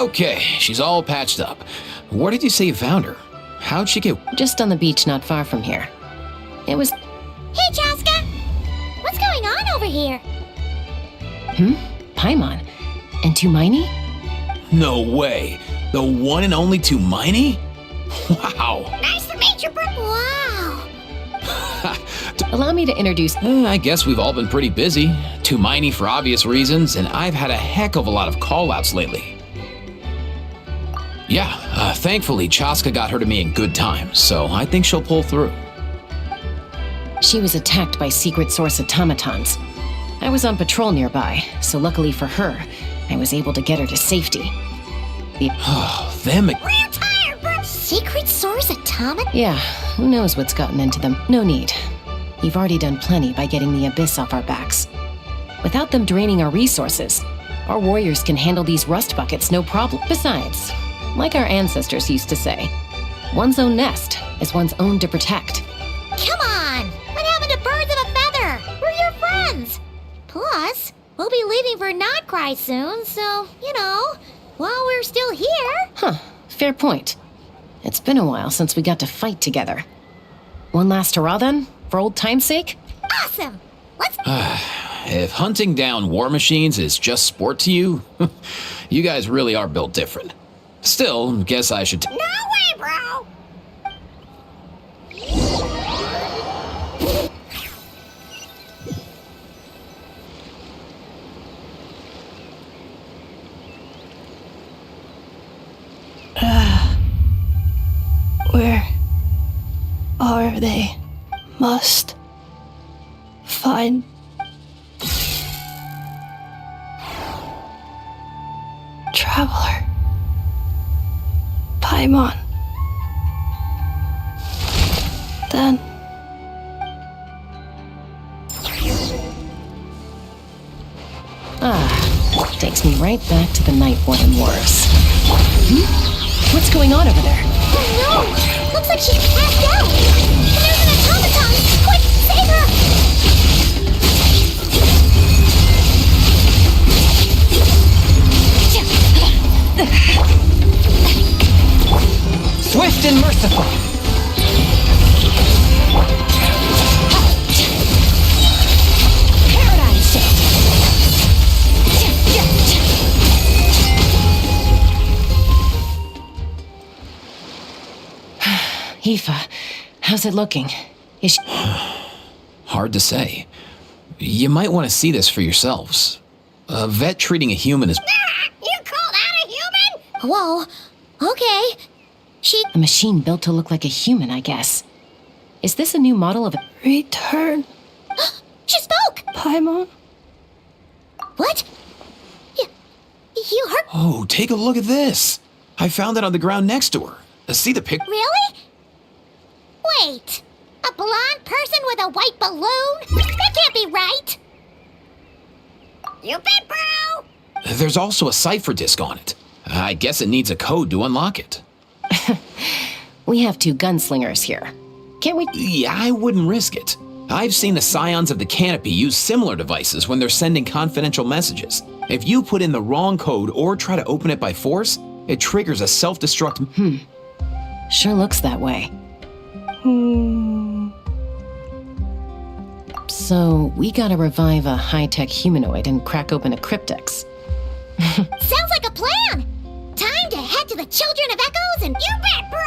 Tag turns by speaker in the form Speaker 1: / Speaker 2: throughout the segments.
Speaker 1: Okay, she's all patched up. Where did you say you found her? How'd she get...
Speaker 2: Just on the beach not far from here. It was...
Speaker 3: Hey, Chaska! What's going on over here?
Speaker 2: Paimon. And Tumaini?
Speaker 1: No way! The one and only Tumaini? Wow!
Speaker 3: Nice to meet you, bro. Wow!
Speaker 2: Allow me to introduce...
Speaker 1: I guess we've all been pretty busy. Tumaini for obvious reasons, and I've had a heck of a lot of call-outs lately. Yeah, thankfully Chaska got her to me in good time, so I think she'll pull through.
Speaker 2: She was attacked by secret source automatons. I was on patrol nearby, so luckily for her, I was able to get her to safety.
Speaker 1: Oh, them...
Speaker 3: Real tired, bro. Secret source automaton?
Speaker 2: Yeah, who knows what's gotten into them. No need. You've already done plenty by getting the Abyss off our backs. Without them draining our resources, our warriors can handle these rust buckets no problem. Besides, like our ancestors used to say, one's own nest is one's own to protect.
Speaker 3: Come on! What happened to birds of a feather? We're your friends! Plus, we'll be leaving for Notcry soon, so, you know, while we're still here...
Speaker 2: Huh, fair point. It's been a while since we got to fight together. One last hurrah then, for old time's sake?
Speaker 3: Awesome! Let's...
Speaker 1: If hunting down war machines is just sport to you, you guys really are built different. Still, guess I should...
Speaker 3: No way, bro!
Speaker 4: Where are they? Must find Traveler Paimon. Then
Speaker 2: Takes me right back to the Night Warden Wars. What's going on over there?
Speaker 3: Oh no! Looks like she's passed out! There's an automaton! Quick, save her!
Speaker 2: Swift and merciful! Paradigm shift! Aoife, how's it looking? Is she...
Speaker 1: Hard to say. You might want to see this for yourselves. A vet treating a human is...
Speaker 3: You call that a human? Whoa, okay.
Speaker 2: A machine built to look like a human, I guess. Is this a new model of a...
Speaker 4: return
Speaker 3: She spoke!
Speaker 4: Paimon.
Speaker 3: What? You heard...
Speaker 1: Oh, take a look at this. I found it on the ground next to her. See the pic...
Speaker 3: Really? Wait, a blonde person with a white balloon? That can't be right! You bet, bro!
Speaker 1: There's also a cipher disk on it. I guess it needs a code to unlock it.
Speaker 2: We have two gunslingers here. Can't we...
Speaker 1: Yeah, I wouldn't risk it. I've seen the Scions of the Canopy use similar devices when they're sending confidential messages. If you put in the wrong code or try to open it by force, it triggers a self-destruct...
Speaker 2: Sure looks that way. So, we gotta revive a high-tech humanoid and crack open a cryptex.
Speaker 3: Sounds like a plan! Time to head to the Children of Echoes and you bet, bro!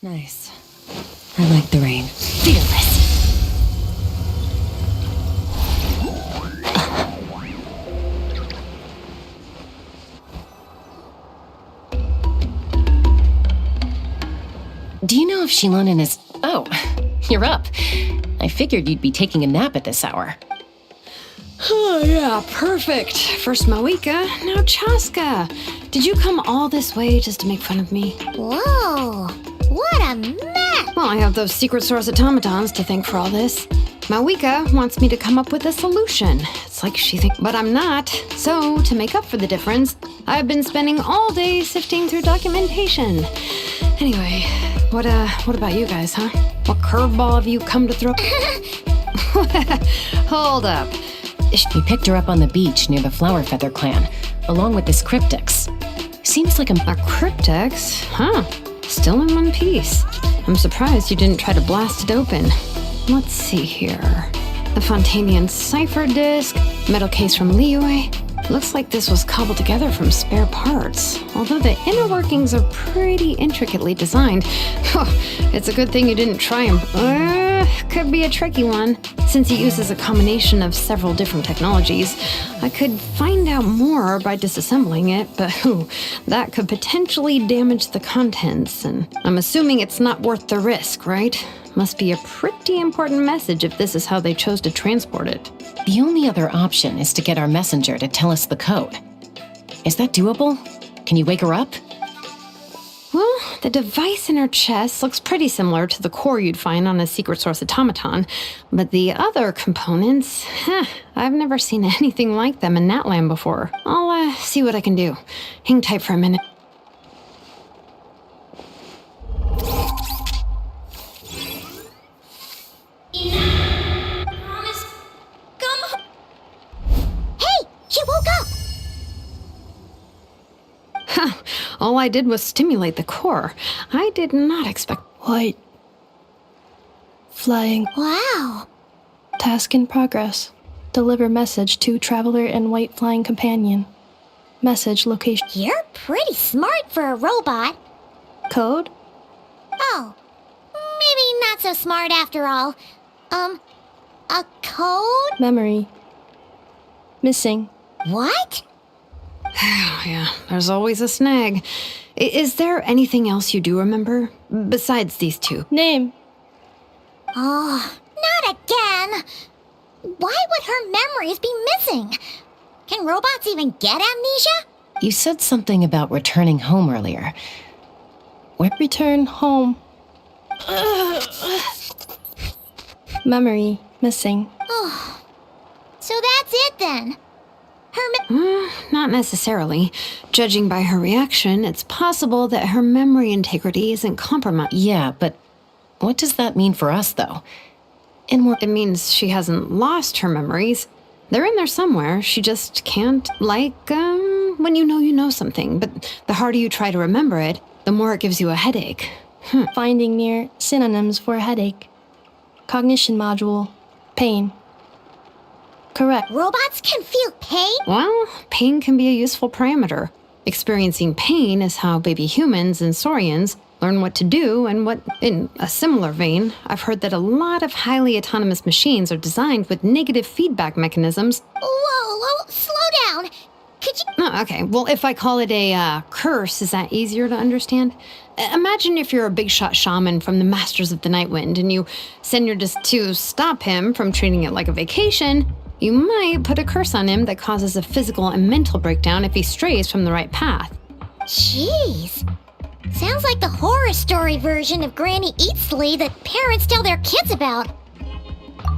Speaker 2: Nice. I like the rain. Fearless. Do you know if Shilonen is... Oh, you're up. I figured you'd be taking a nap at this hour.
Speaker 5: Oh, yeah, perfect. First Moika, now Chaska. Did you come all this way just to make fun of me?
Speaker 3: Whoa, what a mess!
Speaker 5: Well, I have those secret source automatons to thank for all this. Mawika wants me to come up with a solution. It's like she thinks, but I'm not. So, to make up for the difference, I've been spending all day sifting through documentation. Anyway, what about you guys, huh? What curveball have you come to throw? Hold up.
Speaker 2: We picked her up on the beach near the Flower Feather clan, along with this cryptex. Seems like
Speaker 5: A cryptex? Huh. Still in one piece. I'm surprised you didn't try to blast it open. Let's see here. The Fontanian cipher disk, metal case from Liyue. Looks like this was cobbled together from spare parts. Although the inner workings are pretty intricately designed. It's a good thing you didn't try them. Could be a tricky one. Since it uses a combination of several different technologies, I could find out more by disassembling it, but that could potentially damage the contents, and I'm assuming it's not worth the risk, right? Must be a pretty important message if this is how they chose to transport it.
Speaker 2: the only other option is to get our messenger to tell us the code. Is that doable? Can you wake her up?
Speaker 5: Well, the device in her chest looks pretty similar to the core you'd find on a secret source automaton, but the other components, I've never seen anything like them in Natland before. I'll see what I can do. Hang tight for a minute.
Speaker 3: Hey, she woke up!
Speaker 5: All I did was stimulate the core. I did not expect...
Speaker 4: White. Flying.
Speaker 3: Wow.
Speaker 4: Task in progress. Deliver message to Traveler and White Flying Companion. Message location.
Speaker 3: You're pretty smart for a robot.
Speaker 4: Code?
Speaker 3: Oh, maybe not so smart after all. A code?
Speaker 4: Memory. Missing.
Speaker 3: What?
Speaker 5: Yeah, there's always a snag. Is there anything else you do remember? Besides these two?
Speaker 4: Name.
Speaker 3: Oh, not again. Why would her memories be missing? Can robots even get amnesia?
Speaker 2: You said something about returning home earlier.
Speaker 4: Return home. Memory. Missing.
Speaker 3: Oh, so that's it then. Her
Speaker 5: Not necessarily. Judging by her reaction, it's possible that her memory integrity isn't compromised.
Speaker 2: Yeah, but what does that mean for us, though? And we're...
Speaker 5: It means she hasn't lost her memories. They're in there somewhere. She just can't, when you know something. But the harder you try to remember it, the more it gives you a headache.
Speaker 4: Finding near synonyms for headache. Cognition module. Pain. Correct.
Speaker 3: robots can feel pain?
Speaker 5: Well, pain can be a useful parameter. Experiencing pain is how baby humans and saurians learn what to do and what, in a similar vein, I've heard that a lot of highly autonomous machines are designed with negative feedback mechanisms.
Speaker 3: Whoa, slow down. Could you...
Speaker 5: Oh, okay, well, if I call it a curse, is that easier to understand? Imagine if you're a big shot shaman from the Masters of the Night Wind and you send your to stop him from treating it like a vacation. You might put a curse on him that causes a physical and mental breakdown if he strays from the right path.
Speaker 3: Jeez. Sounds like the horror story version of Granny Eatsley that parents tell their kids about.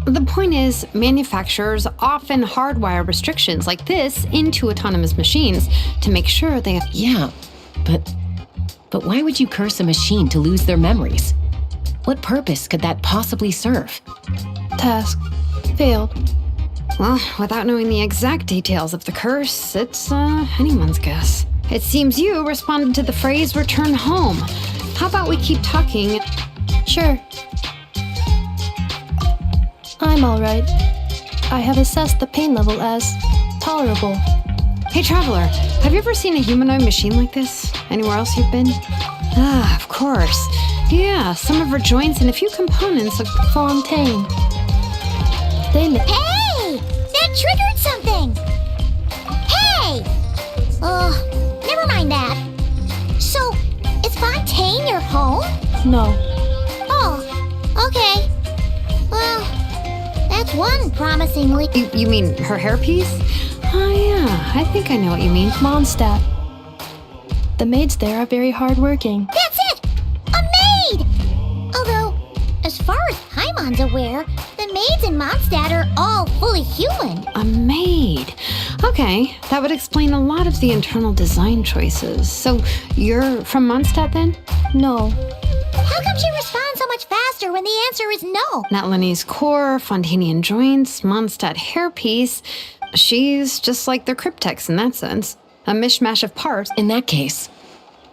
Speaker 5: The point is, manufacturers often hardwire restrictions like this into autonomous machines to make sure they have...
Speaker 2: Yeah, but why would you curse a machine to lose their memories? What purpose could that possibly serve?
Speaker 4: Task. Failed.
Speaker 5: Well, without knowing the exact details of the curse, it's anyone's guess. It seems you responded to the phrase, return home. How about we keep talking?
Speaker 4: Sure. I'm alright. I have assessed the pain level as tolerable.
Speaker 5: Hey, Traveler, have you ever seen a humanoid machine like this? Anywhere else you've been? Ah, of course. Yeah, some of her joints and a few components of...
Speaker 4: Fontaine.
Speaker 3: Hey! That triggered something! Hey! Never mind that. So, is Fontaine your home?
Speaker 4: No.
Speaker 3: Oh, okay. Well, that one promisingly.
Speaker 5: You mean her hairpiece? Oh yeah, I think I know what you mean.
Speaker 4: Mondstadt. The maids there are very hardworking.
Speaker 3: That's it! A maid! Although, as far as Paimon's aware, the maids in Mondstadt are all fully human.
Speaker 5: A maid. Okay, that would explain a lot of the internal design choices. So, you're from Mondstadt then?
Speaker 4: No,
Speaker 3: How come she responds so much faster when the answer is no?
Speaker 5: Natlanese core, Fontanian joints, Mondstadt hairpiece. She's just like the Cryptex in that sense. A mishmash of parts.
Speaker 2: In that case,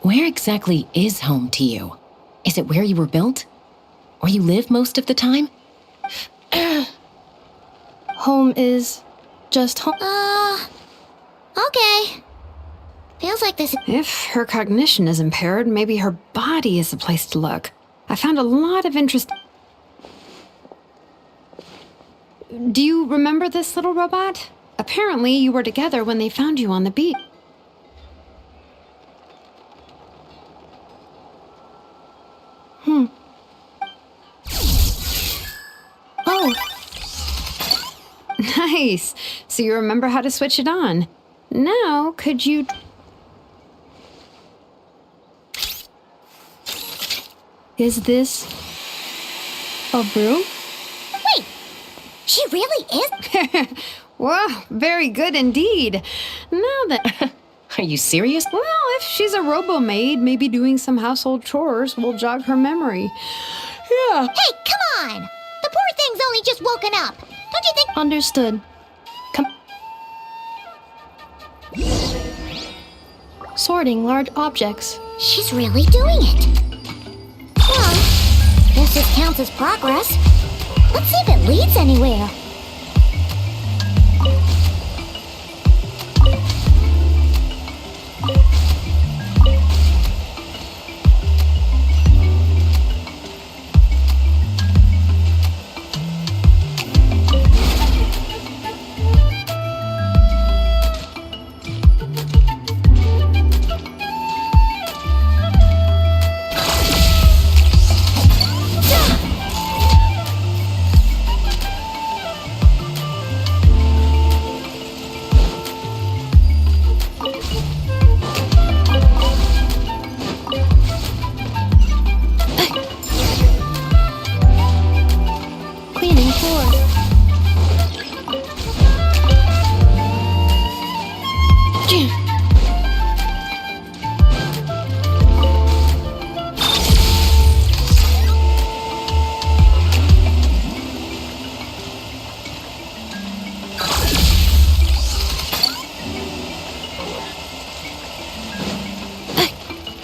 Speaker 2: where exactly is home to you? Is it where you were built? Where you live most of the time?
Speaker 4: home is just home.
Speaker 3: Okay. Feels like this.
Speaker 5: If her cognition is impaired, maybe her body is the place to look. I found a lot of interest. Do you remember this little robot? Apparently, you were together when they found you on the beach.
Speaker 4: Oh,
Speaker 5: Nice. So you remember how to switch it on. Now, could you...
Speaker 4: is this a room?
Speaker 3: Wait! She really is?
Speaker 5: Wow, very good indeed. Now that...
Speaker 2: Are you serious?
Speaker 5: Well, if she's a robo-maid, maybe doing some household chores will jog her memory. Yeah.
Speaker 3: Hey, come on! The poor thing's only just woken up. Don't you think?
Speaker 4: Understood. Come. Sorting large objects.
Speaker 3: She's really doing it. Well, guess this counts as progress. Let's see if it leads anywhere.
Speaker 4: Cleaning floor.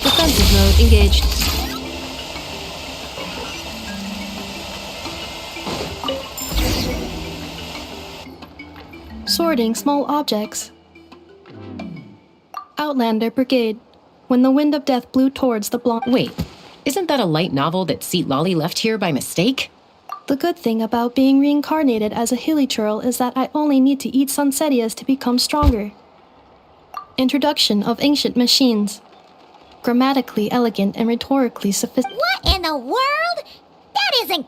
Speaker 4: Defensive mode engaged. Sorting small objects. Outlander Brigade. When the wind of death blew towards the blonde.
Speaker 2: Wait, isn't that a light novel that Seat Lolly left here by mistake?
Speaker 4: The good thing about being reincarnated as a hilly churl is that I only need to eat sunsetias to become stronger. Introduction of ancient machines. Grammatically elegant and rhetorically sophisticated.
Speaker 3: What in the world? That isn't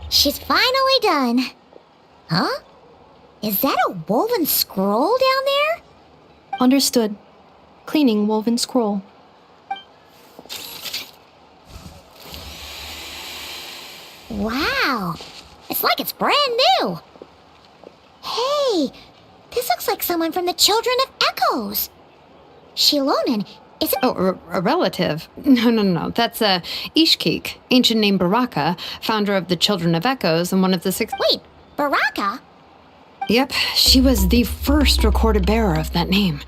Speaker 3: She's finally done. Huh? Is that a woven scroll down there?
Speaker 4: Understood. Cleaning woven scroll.
Speaker 3: Wow. It's like it's brand new. Hey, this looks like someone from the Children of Echoes. Shilonen, is it?
Speaker 5: Oh, a relative? No. That's Ishkik, ancient name Baraka, founder of the Children of Echoes and one of the six...
Speaker 3: Wait, Baraka?
Speaker 5: Yep, she was the first recorded bearer of that name.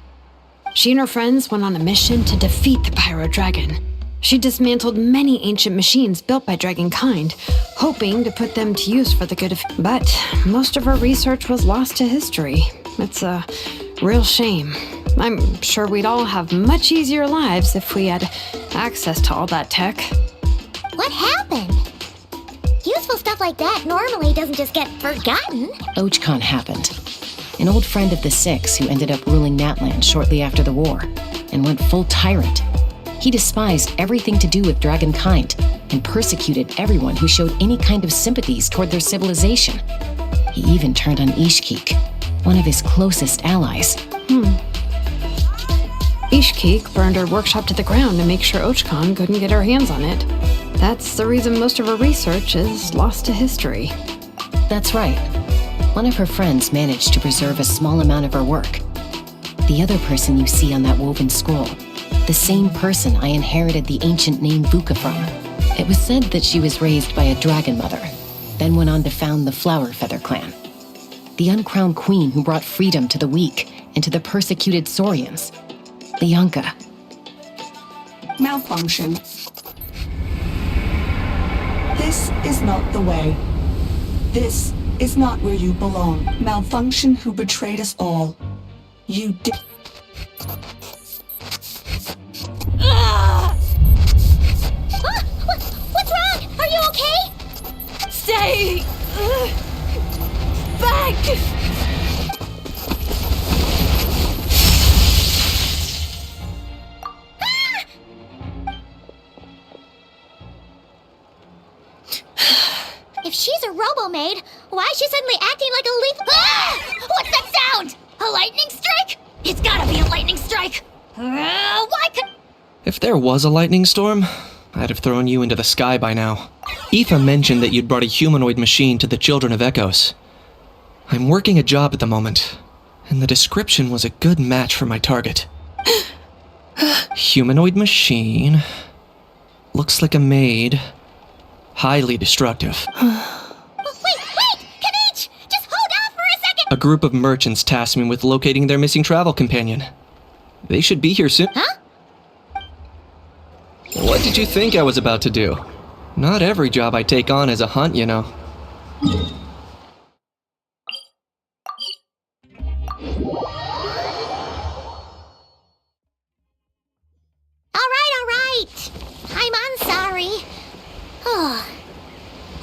Speaker 5: She and her friends went on a mission to defeat the Pyro Dragon. She dismantled many ancient machines built by Dragonkind, hoping to put them to use for the good of... But most of her research was lost to history. It's a real shame. I'm sure we'd all have much easier lives if we had access to all that tech.
Speaker 3: What happened? Useful stuff like that normally doesn't just get forgotten.
Speaker 2: OchCon happened. an old friend of the Six who ended up ruling Natland shortly after the war, and went full tyrant. He despised everything to do with dragonkind, and persecuted everyone who showed any kind of sympathies toward their civilization. He even turned on Ishkik, one of his closest allies.
Speaker 5: Ishkik burned her workshop to the ground to make sure Ochkon couldn't get her hands on it. That's the reason most of her research is lost to history.
Speaker 2: That's right. One of her friends managed to preserve a small amount of her work. The other person you see on that woven scroll, the same person I inherited the ancient name Vuka from. It was said that she was raised by a dragon mother, then went on to found the Flower Feather clan. The uncrowned queen who brought freedom to the weak and to the persecuted Saurians. Lianka.
Speaker 6: Malfunction. This is not the way. This is not where you belong. Malfunction who betrayed us all. You did.
Speaker 3: What's wrong? Are you okay?
Speaker 7: Stay back!
Speaker 3: If she's a robo-maid, why is she suddenly acting like a leaf? Ah! What's that sound? A lightning strike? It's gotta be a lightning strike! Why could...
Speaker 8: If there was a lightning storm, I'd have thrown you into the sky by now. Aoife mentioned that you'd brought a humanoid machine to the Children of Echoes. I'm working a job at the moment, and the description was a good match for my target. Humanoid machine. Looks like a maid. Highly destructive.
Speaker 3: Wait! Kanich! Just hold on for a second!
Speaker 8: A group of merchants tasked me with locating their missing travel companion. They should be here soon.
Speaker 3: Huh?
Speaker 8: What did you think I was about to do? Not every job I take on is a hunt, you know.
Speaker 3: All right. I'm sorry. Oh.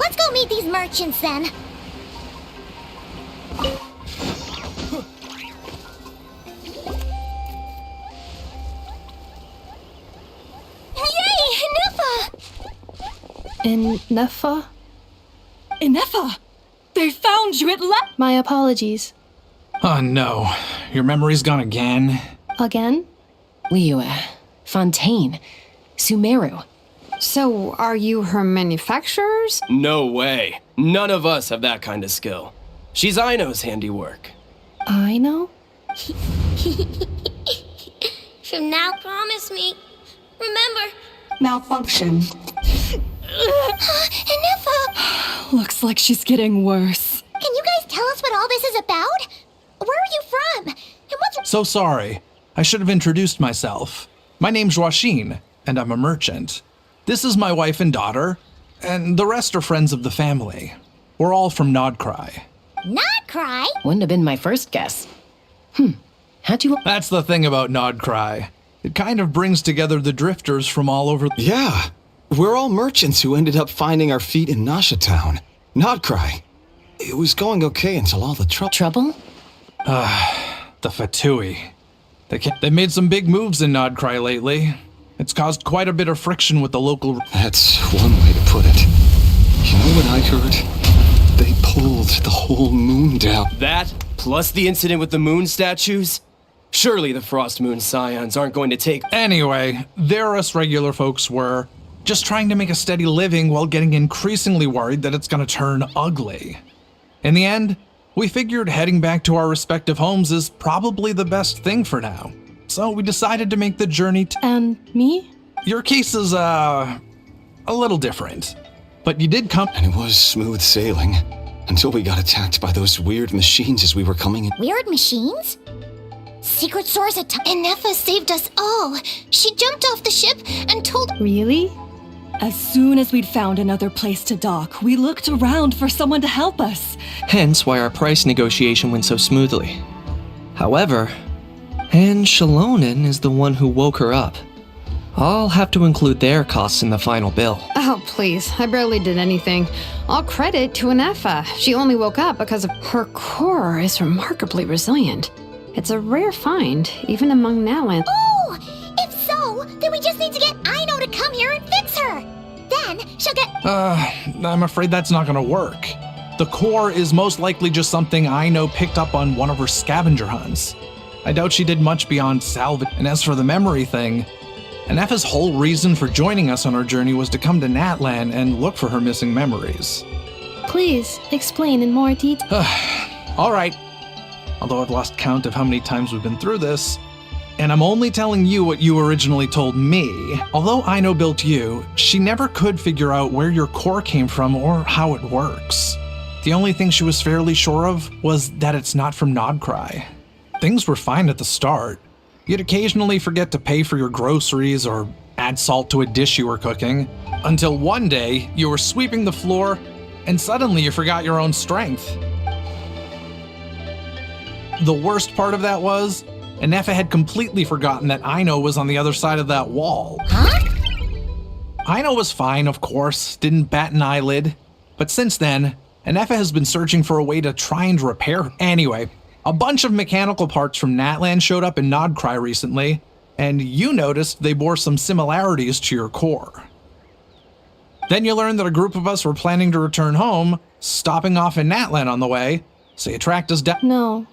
Speaker 3: Let's go meet these merchants then. Yay! Nufa!
Speaker 4: In Nefa?
Speaker 7: Inefa! They found you at last!
Speaker 4: My apologies.
Speaker 9: Oh no, your memory's gone again?
Speaker 4: Again?
Speaker 2: Liyue, Fontaine, Sumeru.
Speaker 5: So, are you her manufacturers?
Speaker 10: No way. None of us have that kind of skill. She's Aino's handiwork.
Speaker 4: I know?
Speaker 3: So now promise me. Remember.
Speaker 6: Malfunction.
Speaker 3: Nufa!
Speaker 7: Looks like she's getting worse.
Speaker 3: Can you guys tell us what all this is about? Where are you from? And what's...
Speaker 9: So sorry. I should have introduced myself. My name's Joachine, and I'm a merchant. This is my wife and daughter, and the rest are friends of the family. We're all from Nodcry.
Speaker 3: Not cry?
Speaker 2: Wouldn't have been my first guess. How'd you...
Speaker 9: That's the thing about Nodcry. It kind of brings together the drifters from all over...
Speaker 11: Yeah, we're all merchants who ended up finding our feet in Nasha Town. Nodcry. It was going okay until all the trouble.
Speaker 2: Trouble?
Speaker 9: The Fatui. They made some big moves in Nodcry lately. It's caused quite a bit of friction with the local...
Speaker 11: That's one way to put it. You know what I heard? They pulled the whole moon down.
Speaker 10: That, plus the incident with the moon statues? Surely the Frost Moon Scions aren't going to take...
Speaker 9: Anyway, there us regular folks were just trying to make a steady living while getting increasingly worried that it's gonna turn ugly. In the end, we figured heading back to our respective homes is probably the best thing for now. So we decided to make the journey
Speaker 4: And me?
Speaker 9: Your case is, a little different. But you did come-
Speaker 11: And it was smooth sailing until we got attacked by those weird machines as we were coming in.
Speaker 3: Weird machines? Secret source at Inefa saved us all. She jumped off the ship and told...
Speaker 4: Really?
Speaker 7: As soon as we'd found another place to dock, we looked around for someone to help us.
Speaker 8: Hence why our price negotiation went so smoothly. However, Anne Shalonen is the one who woke her up. I'll have to include their costs in the final bill.
Speaker 5: Oh, please. I barely did anything. All credit to Anefa. She only woke up because of her core is remarkably resilient. It's a rare find, even among Nalan.
Speaker 3: Oh! If so, then we just need to get Aino to come here and fix her! Then she'll get.
Speaker 9: I'm afraid that's not gonna work. The core is most likely just something Aino picked up on one of her scavenger hunts. I doubt she did much beyond salvage. And as for the memory thing, Anefa's whole reason for joining us on our journey was to come to Natlan and look for her missing memories.
Speaker 4: Please explain in more detail.
Speaker 9: All right. Although I've lost count of how many times we've been through this, and I'm only telling you what you originally told me. Although Aino built you, she never could figure out where your core came from or how it works. The only thing she was fairly sure of was that it's not from Nodcry. Things were fine at the start. You'd occasionally forget to pay for your groceries or add salt to a dish you were cooking, until one day you were sweeping the floor and suddenly you forgot your own strength. The worst part of that was, Anefa had completely forgotten that Aino was on the other side of that wall.
Speaker 3: Huh?
Speaker 9: Aino was fine, of course, didn't bat an eyelid, but since then, Anefa has been searching for a way to try and repair her. Anyway, a bunch of mechanical parts from Natlan showed up in Nodcry recently, and you noticed they bore some similarities to your core. Then you learned that a group of us were planning to return home, stopping off in Natlan on the way, so you tracked us down.
Speaker 4: No.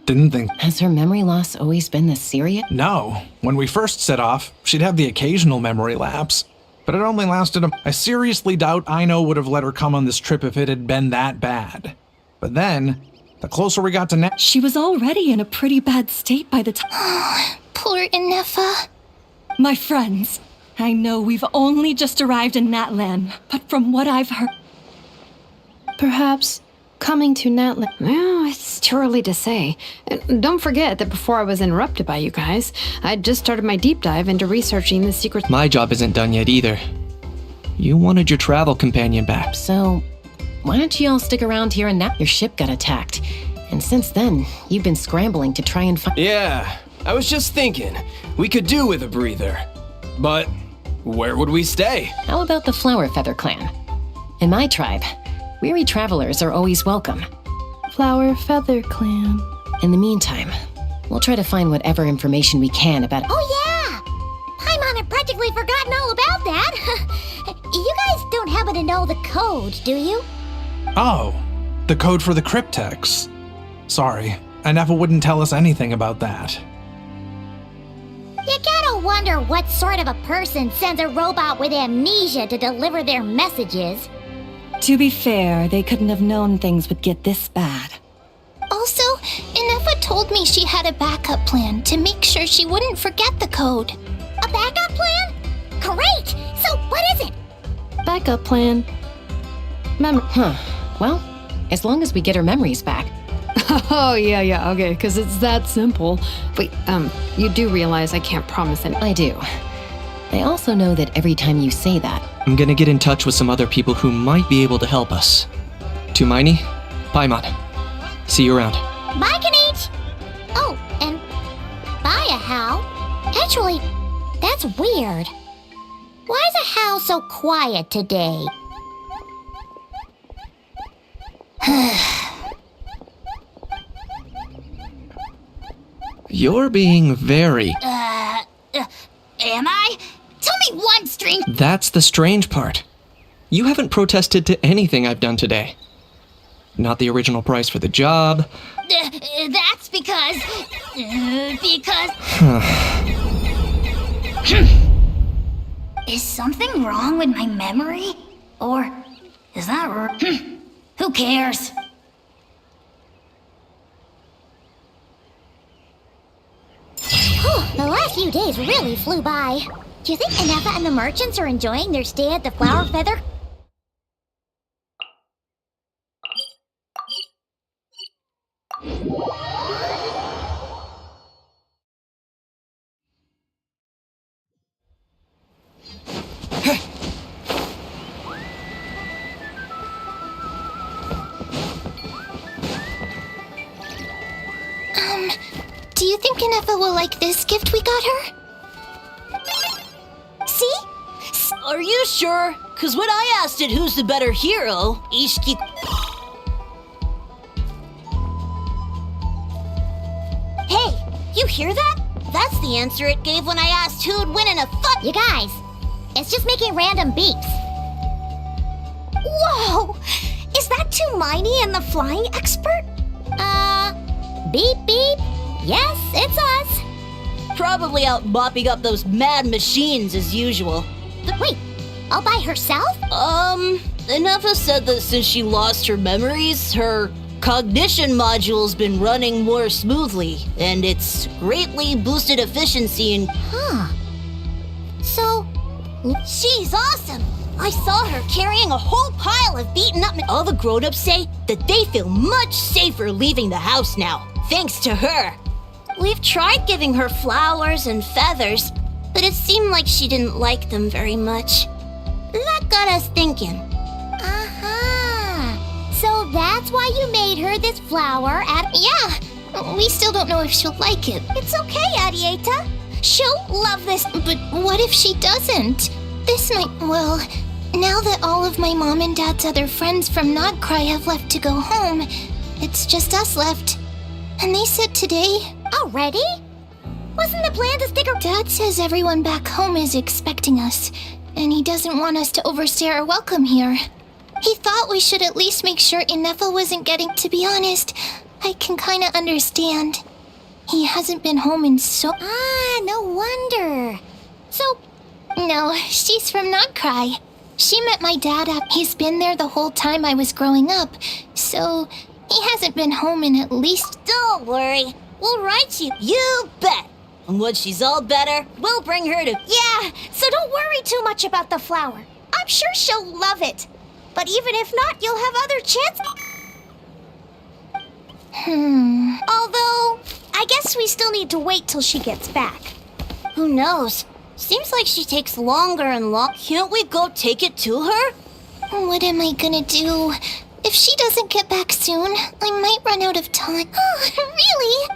Speaker 9: Didn't think.
Speaker 2: Has her memory loss always been this serious?
Speaker 9: No. When we first set off, she'd have the occasional memory lapse, but it only lasted I seriously doubt Aino would have let her come on this trip if it had been that bad. But then, the closer we got to
Speaker 7: She was already in a pretty bad state by the time.
Speaker 3: Poor Anefa.
Speaker 7: My friends, I know we've only just arrived in Natlan, but from what I've heard.
Speaker 4: Perhaps coming to Natlan.
Speaker 5: Well, it's too early to say. And don't forget that before I was interrupted by you guys, I'd just started my deep dive into researching the secret.
Speaker 8: My job isn't done yet either. You wanted your travel companion back.
Speaker 2: So, why don't you all stick around here and your ship got attacked? And since then, you've been scrambling to try and find.
Speaker 10: Yeah, I was just thinking, we could do with a breather. But where would we stay?
Speaker 2: How about the Flower Feather Clan? In my tribe, weary travelers are always welcome.
Speaker 4: Flower Feather Clan.
Speaker 2: In the meantime, we'll try to find whatever information we can about.
Speaker 3: Oh, yeah! Paimon had practically forgotten all about that. You guys don't happen to know the code, do you?
Speaker 9: Oh, the code for the cryptex. Sorry, Anefa wouldn't tell us anything about that.
Speaker 3: You gotta wonder what sort of a person sends a robot with amnesia to deliver their messages.
Speaker 7: To be fair, they couldn't have known things would get this bad.
Speaker 3: Also, Anefa told me she had a backup plan to make sure she wouldn't forget the code. A backup plan? Great! So what is it?
Speaker 4: Backup plan.
Speaker 2: Well, as long as we get her memories back.
Speaker 5: Oh, yeah, okay, because it's that simple. Wait, you do realize I can't promise it.
Speaker 2: I do. I also know that every time you say that,
Speaker 8: I'm gonna get in touch with some other people who might be able to help us. Tumaini, Paimon. See you around.
Speaker 3: Bye, Kanich! Oh, and bye, a Hal. Actually, that's weird. Why is a Hal so quiet today?
Speaker 8: You're being very...
Speaker 3: Am I? Tell me one string.
Speaker 8: That's the strange part. You haven't protested to anything I've done today. Not the original price for the job.
Speaker 3: That's because... Is something wrong with my memory? Or is that... Who cares? The last few days really flew by. Do you think Anefa and the merchants are enjoying their stay at the Flower Feather? Do you think Anefa will like this gift we got her?
Speaker 12: Are you sure? Cause when I asked it who's the better hero, Ishiki...
Speaker 3: Hey, you hear that? That's the answer it gave when I asked who'd win in a fight. You guys, it's just making random beeps. Whoa! Is that Tumaini and the flying expert? Beep beep. Yes, it's us.
Speaker 12: Probably out mopping up those mad machines as usual.
Speaker 3: Wait, all by herself?
Speaker 12: Inefa said that since she lost her memories, her cognition module's been running more smoothly, and it's greatly boosted efficiency in...
Speaker 3: Huh. So, she's awesome. I saw her carrying a whole pile of beaten up...
Speaker 12: All the grown-ups say that they feel much safer leaving the house now, thanks to her. We've tried giving her flowers and feathers, but it seemed like she didn't like them very much. That got us thinking.
Speaker 3: So that's why you made her this flower at... Yeah, we still don't know if she'll like it. It's okay, Arieta. She'll love this. But what if she doesn't? This might... Well, now that all of my mom and dad's other friends from Nodcry have left to go home, it's just us left. And they said today... Already? Wasn't the plan to stick her... Dad says everyone back home is expecting us, and he doesn't want us to overstay our welcome here. He thought we should at least make sure Inefa wasn't getting... To be honest, I can kinda understand. He hasn't been home in so... no wonder. So... No, she's from Nodcry. She met my dad up. He's been there the whole time I was growing up, so... He hasn't been home in at least...
Speaker 12: Don't worry. We'll write you. You bet. And when she's all better, we'll bring her to...
Speaker 3: Yeah, so don't worry too much about the flower. I'm sure she'll love it. But even if not, you'll have other chances. Although, I guess we still need to wait till she gets back.
Speaker 12: Who knows? Seems like she takes longer and Can't we go take it to her?
Speaker 3: What am I gonna do? If she doesn't get back soon, I might run out of time. Oh, really?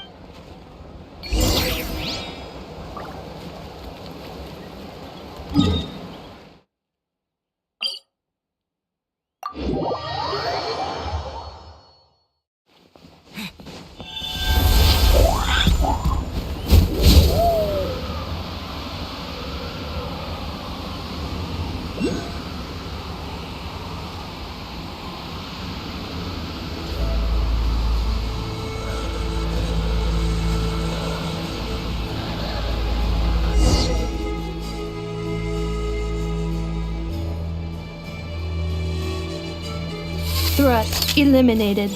Speaker 4: Threat eliminated.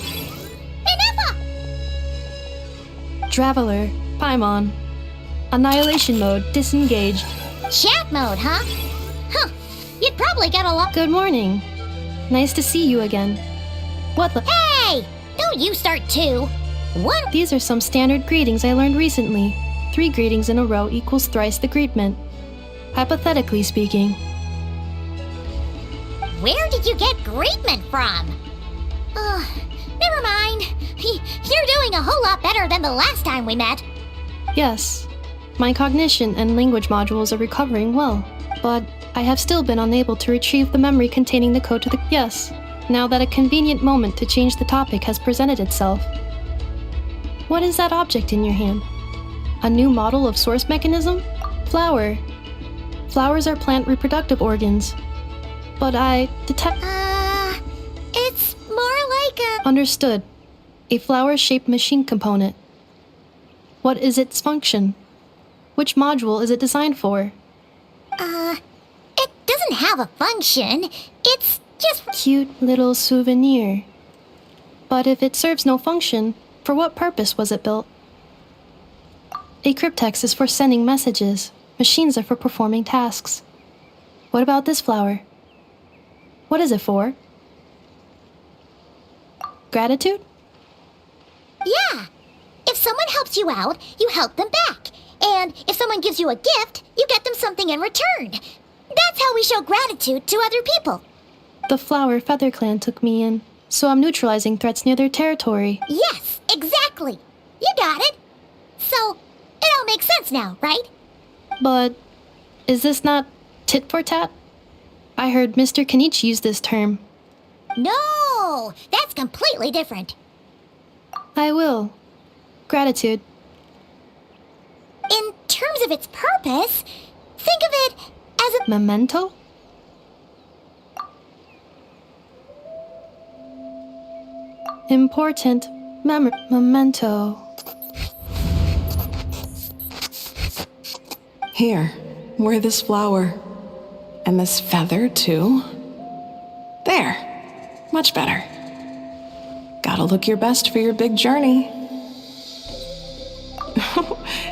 Speaker 3: Inefa!
Speaker 4: Traveler, Paimon. Annihilation mode disengaged.
Speaker 3: Chat mode, huh? Huh. You'd probably get a lot...
Speaker 4: Good morning. Nice to see you again. What the...
Speaker 3: Hey! Don't you start too. One...
Speaker 4: These are some standard greetings I learned recently. 3 greetings in a row equals thrice the greetment. Hypothetically speaking.
Speaker 3: Where did you get greetment from? Never mind. You're doing a whole lot better than the last time we met.
Speaker 4: Yes. My cognition and language modules are recovering well, but I have still been unable to retrieve the memory containing the code to the... Yes, now that a convenient moment to change the topic has presented itself. What is that object in your hand? A new model of source mechanism? Flower. Flowers are plant reproductive organs. But I detect...
Speaker 3: It's more like a...
Speaker 4: Understood. A flower-shaped machine component. What is its function? Which module is it designed for?
Speaker 3: It doesn't have a function. It's just...
Speaker 4: Cute little souvenir. But if it serves no function, for what purpose was it built? A cryptex is for sending messages. Machines are for performing tasks. What about this flower? What is it for? Gratitude?
Speaker 3: Yeah. If someone helps you out, you help them back. And if someone gives you a gift, you get them something in return. That's how we show gratitude to other people.
Speaker 4: The Flower Feather Clan took me in, so I'm neutralizing threats near their territory.
Speaker 3: Yes, exactly. You got it. So, it all makes sense now, right?
Speaker 4: But is this not tit for tat? I heard Mr. Kenichi use this term.
Speaker 3: No, that's completely different.
Speaker 4: I will. Gratitude.
Speaker 3: In terms of its purpose, think of it as a
Speaker 4: Memento? Important memento.
Speaker 13: Here, wear this flower. And this feather, too. There. Much better. Gotta look your best for your big journey.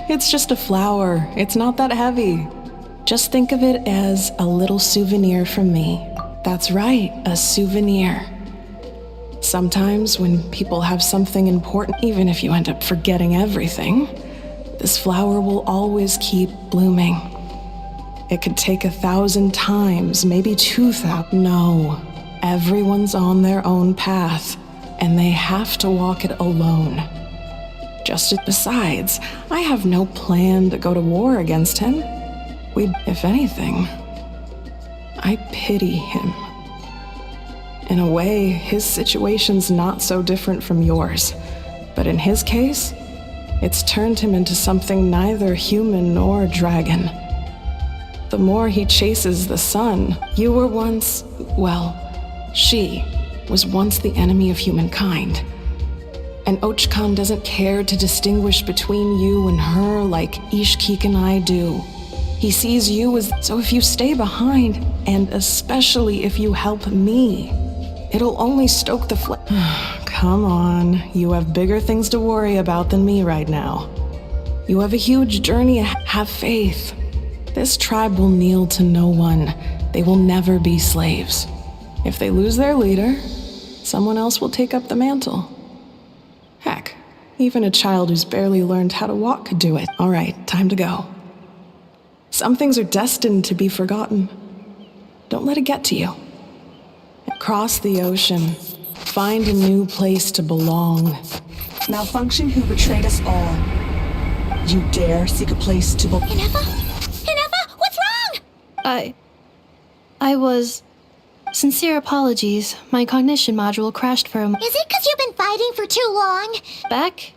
Speaker 13: It's just a flower. It's not that heavy. Just think of it as a little souvenir from me. That's right, a souvenir. Sometimes when people have something important, even if you end up forgetting everything, this flower will always keep blooming. It could take 1,000 times, maybe 2,000. No, everyone's on their own path, and they have to walk it alone. Besides, I have no plan to go to war against him. If anything, I pity him. In a way, his situation's not so different from yours. But in his case, it's turned him into something neither human nor dragon. The more he chases the sun, you were once, well, she was once the enemy of humankind. And Ochkan doesn't care to distinguish between you and her like Ishkik and I do. He sees you as, so if you stay behind, and especially if you help me, it'll only stoke the flame. Come on, you have bigger things to worry about than me right now. You have a huge journey ahead. Have faith. This tribe will kneel to no one. They will never be slaves. If they lose their leader, someone else will take up the mantle. Heck, even a child who's barely learned how to walk could do it. All right, time to go. Some things are destined to be forgotten. Don't let it get to you. Cross the ocean. Find a new place to belong.
Speaker 6: Malfunction who betrayed us all. You dare seek a place to belong.
Speaker 3: Inefa? Inefa, what's wrong?
Speaker 4: I was... Sincere apologies. My cognition module crashed for a
Speaker 3: Is it because you've been fighting for too long?
Speaker 4: Back?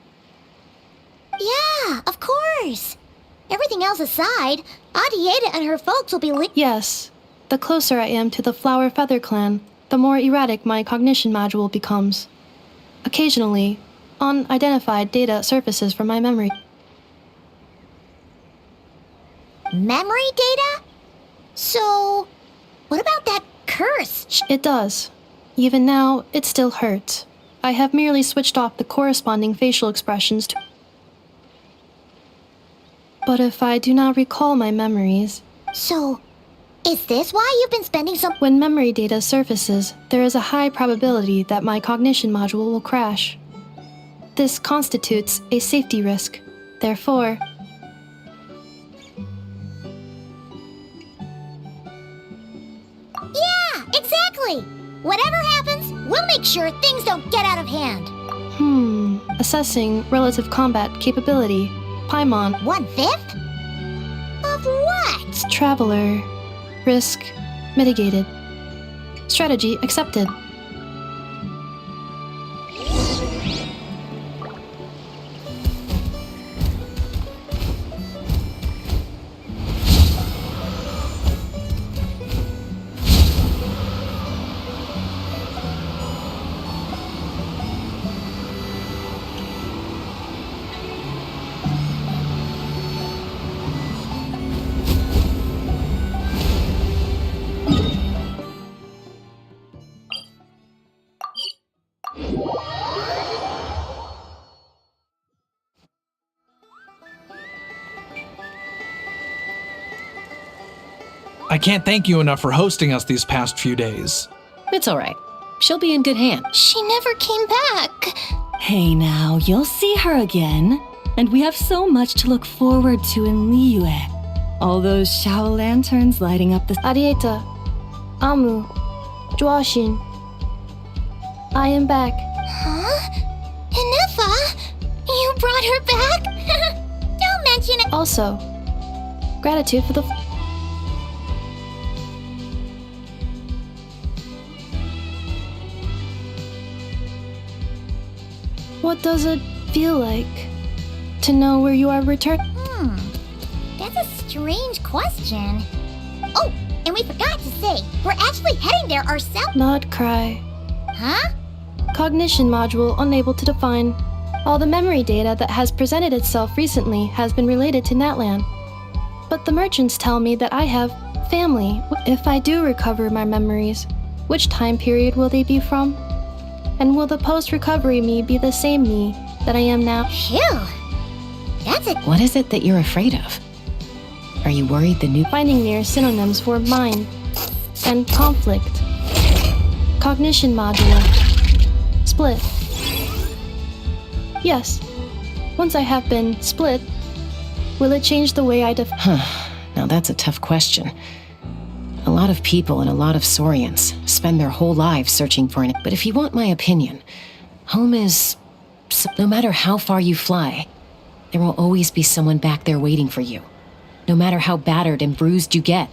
Speaker 3: Yeah, of course. Everything else aside, Adieta and her folks will be
Speaker 4: Yes. The closer I am to the Flower Feather clan, the more erratic my cognition module becomes. Occasionally, unidentified data surfaces from my memory.
Speaker 3: Memory data? So, what about that curse?
Speaker 4: It does. Even now, it still hurts. I have merely switched off the corresponding facial expressions to... But if I do not recall my memories...
Speaker 3: So, is this why you've been spending some...
Speaker 4: When memory data surfaces, there is a high probability that my cognition module will crash. This constitutes a safety risk. Therefore...
Speaker 3: Yeah, exactly! Whatever happens, we'll make sure things don't get out of hand.
Speaker 4: Assessing relative combat capability. Paimon.
Speaker 3: 1/5? Of what?
Speaker 4: Traveler. Risk mitigated. Strategy accepted.
Speaker 9: I can't thank you enough for hosting us these past few days.
Speaker 2: It's all right. She'll be in good hands.
Speaker 3: She never came back.
Speaker 7: Hey now, you'll see her again. And we have so much to look forward to in Liyue. All those Shao lanterns lighting up the...
Speaker 4: Arieta. Amu. Joashin. I am back.
Speaker 3: Huh? Inefa? You brought her back? Don't mention it.
Speaker 4: Also, gratitude for the... What does it feel like to know where you are returned?
Speaker 3: That's a strange question. Oh, and we forgot to say, we're actually heading there ourselves.
Speaker 4: Not cry.
Speaker 3: Huh?
Speaker 4: Cognition module unable to define. All the memory data that has presented itself recently has been related to Natlan. But the merchants tell me that I have family. If I do recover my memories, which time period will they be from? And will the post-recovery me be the same me that I am now?
Speaker 3: Phew. That's a...
Speaker 2: What is it that you're afraid of? Are you worried the new...
Speaker 4: Finding near synonyms for mind and conflict. Cognition module. Split. Yes. Once I have been split, will it change the way I
Speaker 2: Now that's a tough question. A lot of people and a lot of Saurians spend their whole lives searching for an... But if you want my opinion, home is... No matter how far you fly, there will always be someone back there waiting for you. No matter how battered and bruised you get,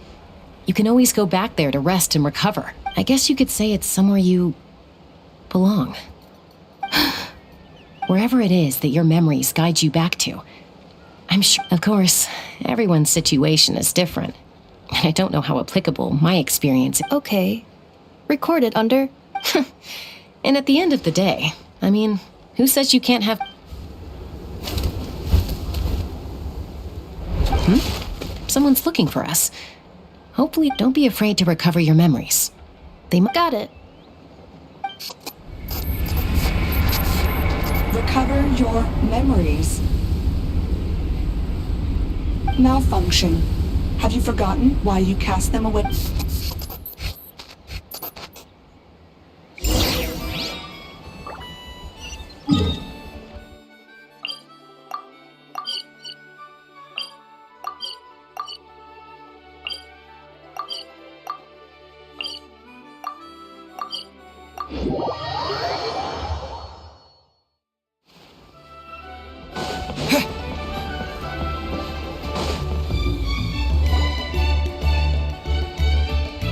Speaker 2: you can always go back there to rest and recover. I guess you could say it's somewhere you... belong. Wherever it is that your memories guide you back to. I'm sure... Of course, everyone's situation is different. And I don't know how applicable my experience is.
Speaker 4: Okay. Recorded under...
Speaker 2: And at the end of the day, I mean, who says you can't have... Someone's looking for us. Hopefully, don't be afraid to recover your memories. They
Speaker 4: Got it.
Speaker 6: Recover your memories. Malfunction. Have you forgotten why you cast them away?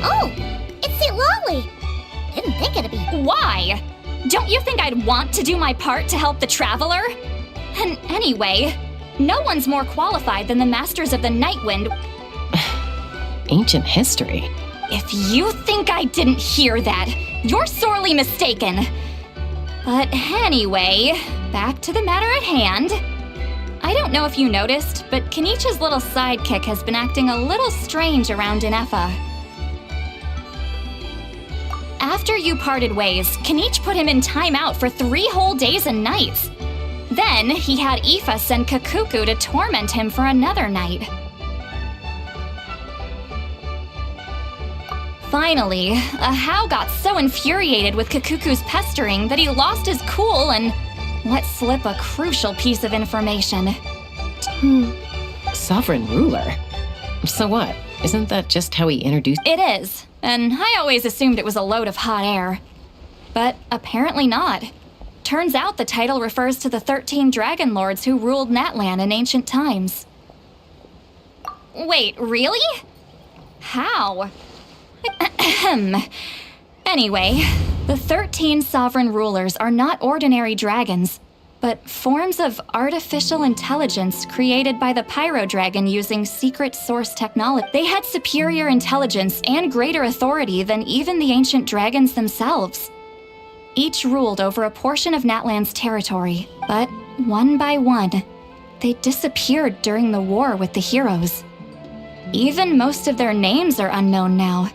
Speaker 3: Oh, it's St. Lolly. Didn't think it'd be...
Speaker 14: Why? Don't you think I'd want to do my part to help the Traveler? And anyway, no one's more qualified than the Masters of the Nightwind.
Speaker 2: ancient history.
Speaker 14: If you think I didn't hear that, you're sorely mistaken. But anyway, back to the matter at hand. I don't know if you noticed, but Kenichi's little sidekick has been acting a little strange around Inefa. After you parted ways, Kenichi put him in timeout for 3 whole days and nights. Then he had Aoife send Kakuku to torment him for another night. Finally, Ahau got so infuriated with Kakuku's pestering that he lost his cool and let slip a crucial piece of information.
Speaker 2: Sovereign ruler? So what? Isn't that just how he introduced—
Speaker 14: It is, and I always assumed it was a load of hot air. But apparently not. Turns out the title refers to the 13 dragon lords who ruled Natlan in ancient times. Wait, really? How? Anyway, the 13 sovereign rulers are not ordinary dragons, but forms of artificial intelligence created by the Pyro Dragon using secret source technology. They had superior intelligence and greater authority than even the ancient dragons themselves. Each ruled over a portion of Natlan's territory, but one by one, they disappeared during the war with the heroes. Even most of their names are unknown now.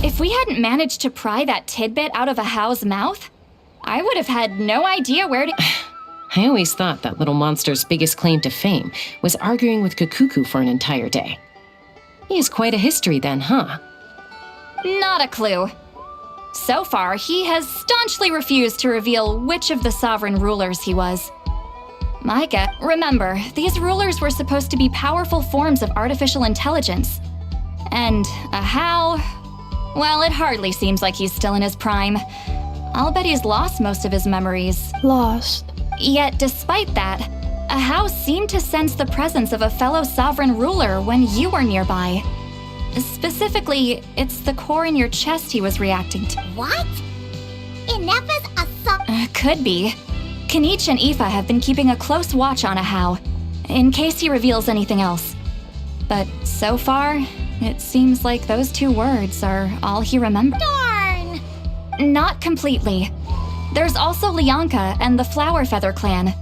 Speaker 14: If we hadn't managed to pry that tidbit out of Ahau's mouth, I would have had no idea where to—
Speaker 2: I always thought that little monster's biggest claim to fame was arguing with Kakuku for an entire day. He has quite a history then, huh?
Speaker 14: Not a clue. So far, he has staunchly refused to reveal which of the sovereign rulers he was. Micah, remember, these rulers were supposed to be powerful forms of artificial intelligence. And Ahau, well, it hardly seems like he's still in his prime. I'll bet he's lost most of his memories.
Speaker 4: Lost.
Speaker 14: Yet, despite that, Ahau seemed to sense the presence of a fellow sovereign ruler when you were nearby. Specifically, it's the core in your chest he was reacting to.
Speaker 3: What? Inefa's a
Speaker 14: Could be. Kanich and Aoife have been keeping a close watch on Ahau, in case he reveals anything else. But so far, it seems like those 2 words are all he remembers.
Speaker 3: Darn!
Speaker 14: Not completely. There's also Lianka and the Flower Feather clan,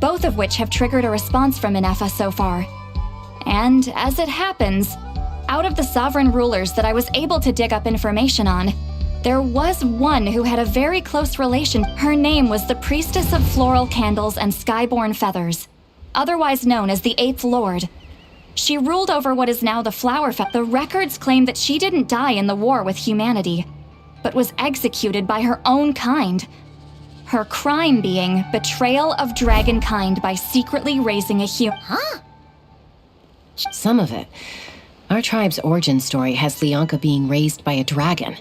Speaker 14: both of which have triggered a response from Inefa so far. And as it happens, out of the sovereign rulers that I was able to dig up information on, there was one who had a very close relation. Her name was the Priestess of Floral Candles and Skyborn Feathers, otherwise known as the Eighth Lord. She ruled over what is now the Flower Feather. The records claim that she didn't die in the war with humanity, but was executed by her own kind. Her crime being betrayal of dragonkind by secretly raising a human.
Speaker 3: Huh?
Speaker 2: Some of it. Our tribe's origin story has Lianka being raised by a dragon.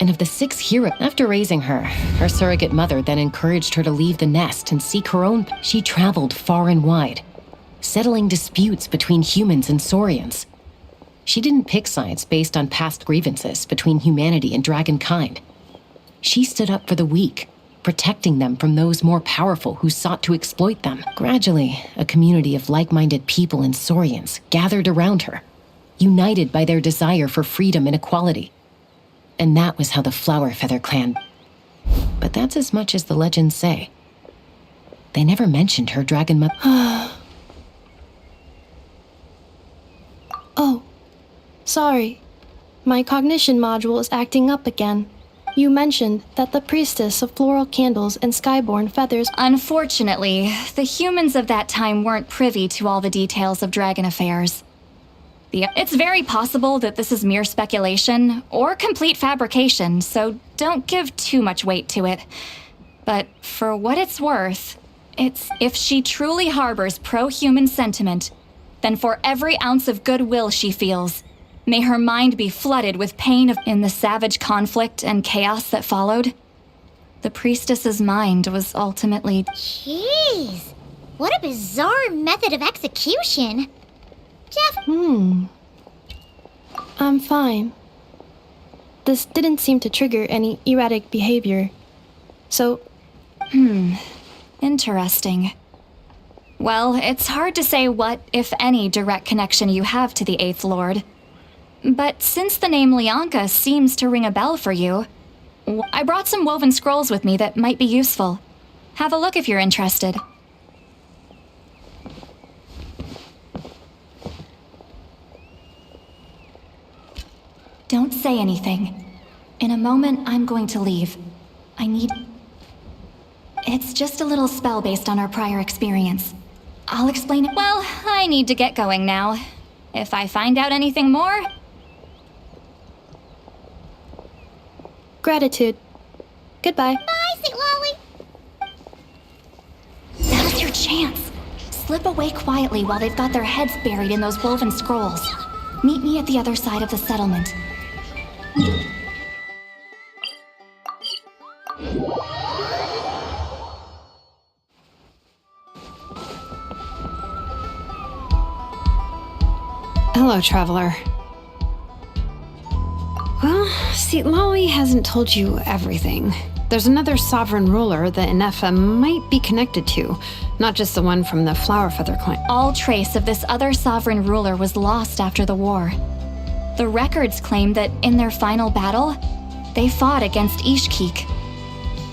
Speaker 2: And of the 6 heroes, after raising her, her surrogate mother then encouraged her to leave the nest and seek her own. She traveled far and wide, settling disputes between humans and Saurians. She didn't pick sides based on past grievances between humanity and dragonkind. She stood up for the weak, protecting them from those more powerful who sought to exploit them. Gradually, a community of like-minded people and Saurians gathered around her, united by their desire for freedom and equality. And that was how the Flower Feather clan. But that's as much as the legends say. They never mentioned her dragon mother.
Speaker 4: Oh, sorry. My cognition module is acting up again. You mentioned that the Priestess of Floral Candles and Skyborn Feathers.
Speaker 14: Unfortunately, the humans of that time weren't privy to all the details of dragon affairs. It's very possible that this is mere speculation or complete fabrication, so don't give too much weight to it. But for what it's worth, if she truly harbors pro-human sentiment, then for every ounce of goodwill she feels, may her mind be flooded with pain in the savage conflict and chaos that followed. The priestess's mind was ultimately...
Speaker 3: Jeez, what a bizarre method of execution. Jeff?
Speaker 4: I'm fine. This didn't seem to trigger any erratic behavior. So...
Speaker 14: Interesting. Well, it's hard to say what, if any, direct connection you have to the Eighth Lord. But since the name Lianka seems to ring a bell for you, I brought some woven scrolls with me that might be useful. Have a look if you're interested. Don't say anything. In a moment, I'm going to leave. It's just a little spell based on our prior experience. I'll explain it. Well, I need to get going now. If I find out anything more...
Speaker 4: Gratitude. Goodbye.
Speaker 3: Bye, Sweet Lolly.
Speaker 14: Now's your chance. Slip away quietly while they've got their heads buried in those woven scrolls. Meet me at the other side of the settlement.
Speaker 5: Hello, traveler. Well, Lolly hasn't told you everything. There's another sovereign ruler that Inefa might be connected to, not just the one from the Flower Feather clan.
Speaker 14: All trace of this other sovereign ruler was lost after the war. The records claim that in their final battle, they fought against Ishkik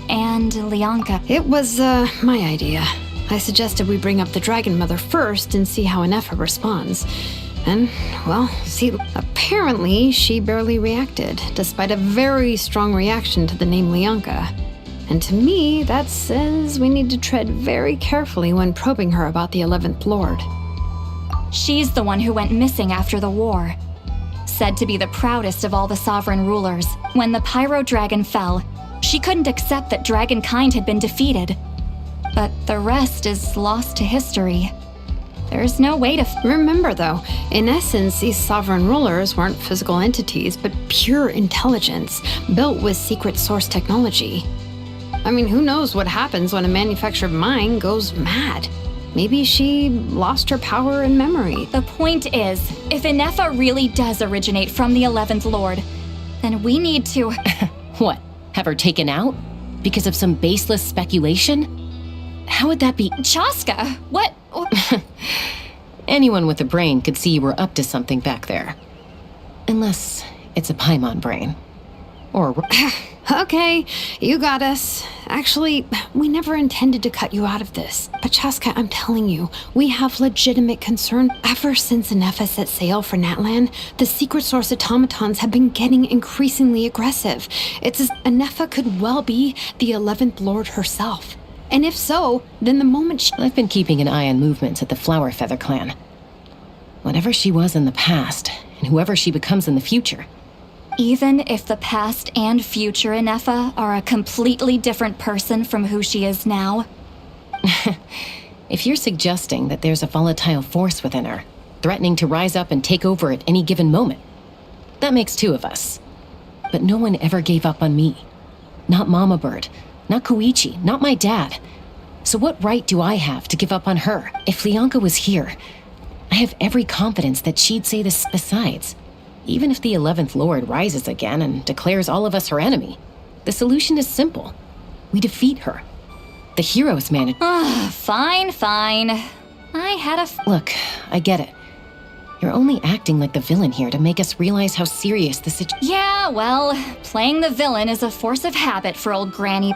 Speaker 14: and Lianka.
Speaker 5: It was, my idea. I suggested we bring up the Dragon Mother first and see how Inefa responds. And, well, apparently she barely reacted, despite a very strong reaction to the name Lianka. And to me, that says we need to tread very carefully when probing her about the 11th Lord.
Speaker 14: She's the one who went missing after the war. Said to be the proudest of all the sovereign rulers. When the Pyro Dragon fell, she couldn't accept that dragonkind had been defeated. But the rest is lost to history. There's no way to...
Speaker 5: Remember, though, in essence, these sovereign rulers weren't physical entities, but pure intelligence, built with secret source technology. I mean, who knows what happens when a manufactured mind goes mad? Maybe she lost her power and memory.
Speaker 14: The point is, if Inefa really does originate from the 11th Lord, then we need to...
Speaker 2: What? Have her taken out? because of some baseless speculation? How would that be?
Speaker 14: Chaska, what?
Speaker 2: Anyone with a brain could see you were up to something back there. Unless it's a Paimon brain. Or...
Speaker 5: Okay, you got us. Actually, we never intended to cut you out of this. But Chaska, I'm telling you, we have legitimate concern. Ever since Anefa set sail for Natlan, the secret source automatons have been getting increasingly aggressive. It's as Anefa could well be the 11th Lord herself. And if so, then the moment
Speaker 2: I've been keeping an eye on movements at the Flower Feather clan. Whatever she was in the past, and whoever she becomes in the future.
Speaker 14: Even if the past and future Anefa are a completely different person from who she is now?
Speaker 2: If you're suggesting that there's a volatile force within her, threatening to rise up and take over at any given moment, that makes two of us. But no one ever gave up on me. Not Mama Bird, not Koichi, not my dad. So what right do I have to give up on her? If Lianka was here, I have every confidence that she'd say this. Besides, even if the 11th Lord rises again and declares all of us her enemy, the solution is simple. We defeat her. The heroes manage.
Speaker 14: Fine. I had a
Speaker 2: Look, I get it. You're only acting like the villain here to make us realize how serious the situation.
Speaker 14: Yeah, well, playing the villain is a force of habit for old Granny.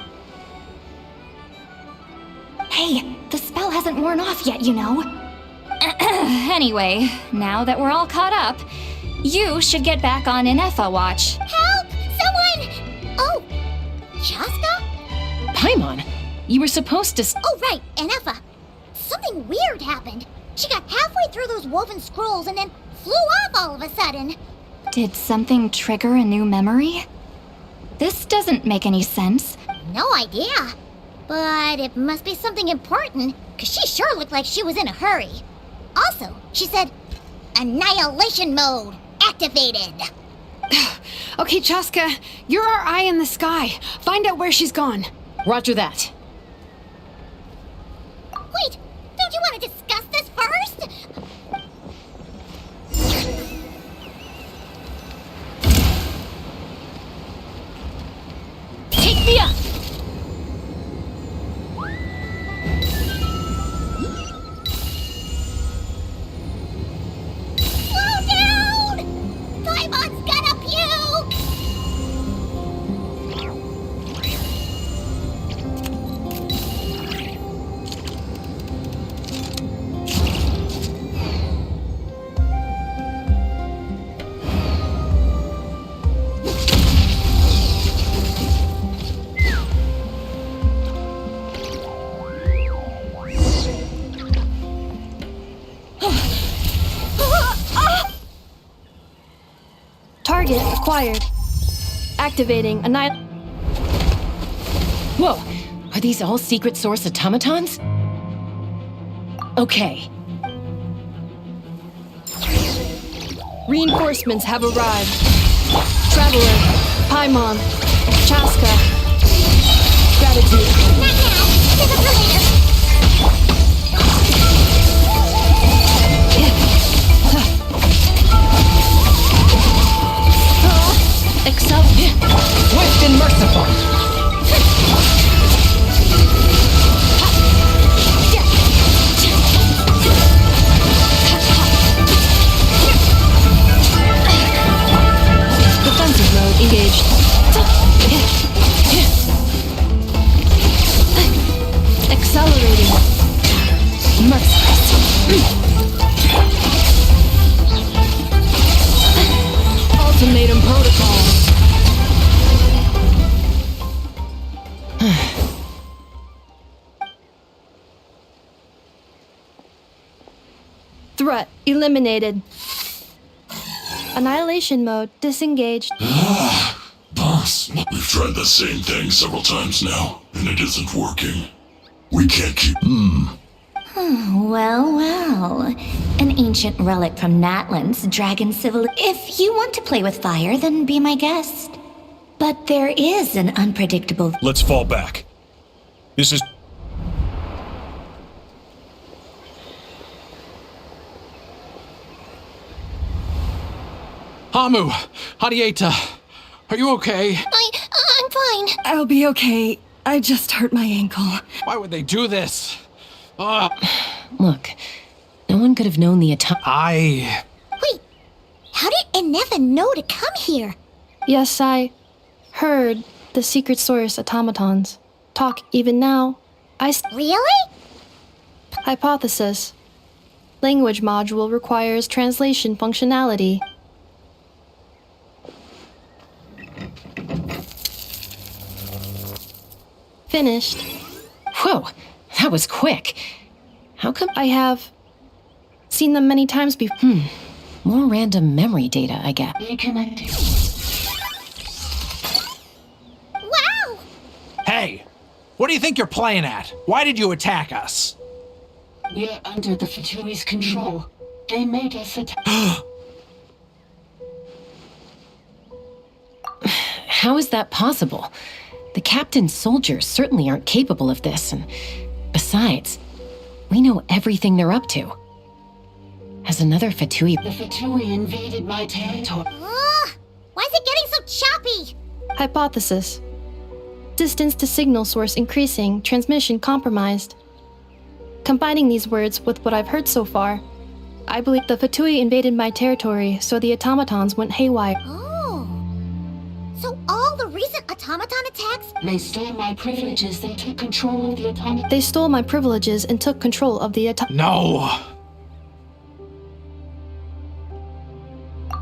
Speaker 14: Hey, the spell hasn't worn off yet, you know. Anyway, now that we're all caught up, you should get back on Anefa watch.
Speaker 3: Help! Someone! Oh, Chaska?
Speaker 2: Paimon, you were supposed to.
Speaker 3: Oh, right, Anefa. Something weird happened. She got halfway through those woven scrolls and then flew off all of a sudden.
Speaker 14: Did something trigger a new memory? This doesn't make any sense.
Speaker 3: No idea. But it must be something important, because she sure looked like she was in a hurry. Also, she said, Annihilation mode activated.
Speaker 5: Okay, Chaska, you're our eye in the sky. Find out where she's gone.
Speaker 2: Roger that.
Speaker 3: Wait, don't you want to discuss this first?
Speaker 2: Take me up!
Speaker 3: Slow down! Paimon's gonna puke!
Speaker 4: Target acquired. Activating
Speaker 2: Whoa, are these all secret source automatons? Okay.
Speaker 4: Reinforcements have arrived. Traveler, Paimon, Chaska. Gratitude.
Speaker 3: Not now. Pick up for later.
Speaker 2: Excel. Swift and merciful.
Speaker 4: Defensive mode engaged. Accelerating.
Speaker 2: Merciless.
Speaker 4: Ultimatum protocol. Threat eliminated. Annihilation mode disengaged.
Speaker 15: Boss, we've tried the same thing several times now, and it isn't working. We can't keep.
Speaker 12: Well. An ancient relic from Natlan's dragon civil. If you want to play with fire, then be my guest. But there is an unpredictable.
Speaker 15: Let's fall back. This is.
Speaker 9: Hamu! Hadieta! Are you okay?
Speaker 3: I'm fine.
Speaker 7: I'll be okay. I just hurt my ankle.
Speaker 9: Why would they do this? Ugh.
Speaker 2: Look, no one could have known the
Speaker 3: Wait, how did Eneva know to come here?
Speaker 4: Yes, I heard the secret source automatons talk even now.
Speaker 3: Really?
Speaker 4: Hypothesis. Language module requires translation functionality. Finished.
Speaker 2: Whoa, that was quick. How come
Speaker 4: I have seen them many times before?
Speaker 2: More random memory data, I get.
Speaker 3: Wow!
Speaker 9: Hey, what do you think you're playing at? Why did you attack us?
Speaker 16: We're under the Fatui's control. They made us attack.
Speaker 2: How is that possible? The captain's soldiers certainly aren't capable of this, and besides, we know everything they're up to. Has another Fatui...
Speaker 16: The Fatui invaded my territory.
Speaker 3: Why is it getting so choppy?
Speaker 4: Hypothesis. Distance to signal source increasing, transmission compromised. Combining these words with what I've heard so far, I believe the Fatui invaded my territory, so the automatons went haywire.
Speaker 3: Oh. So all the recent automaton attacks?
Speaker 16: They stole my privileges and took control of the automaton.
Speaker 4: They stole my privileges and took control of the
Speaker 9: No!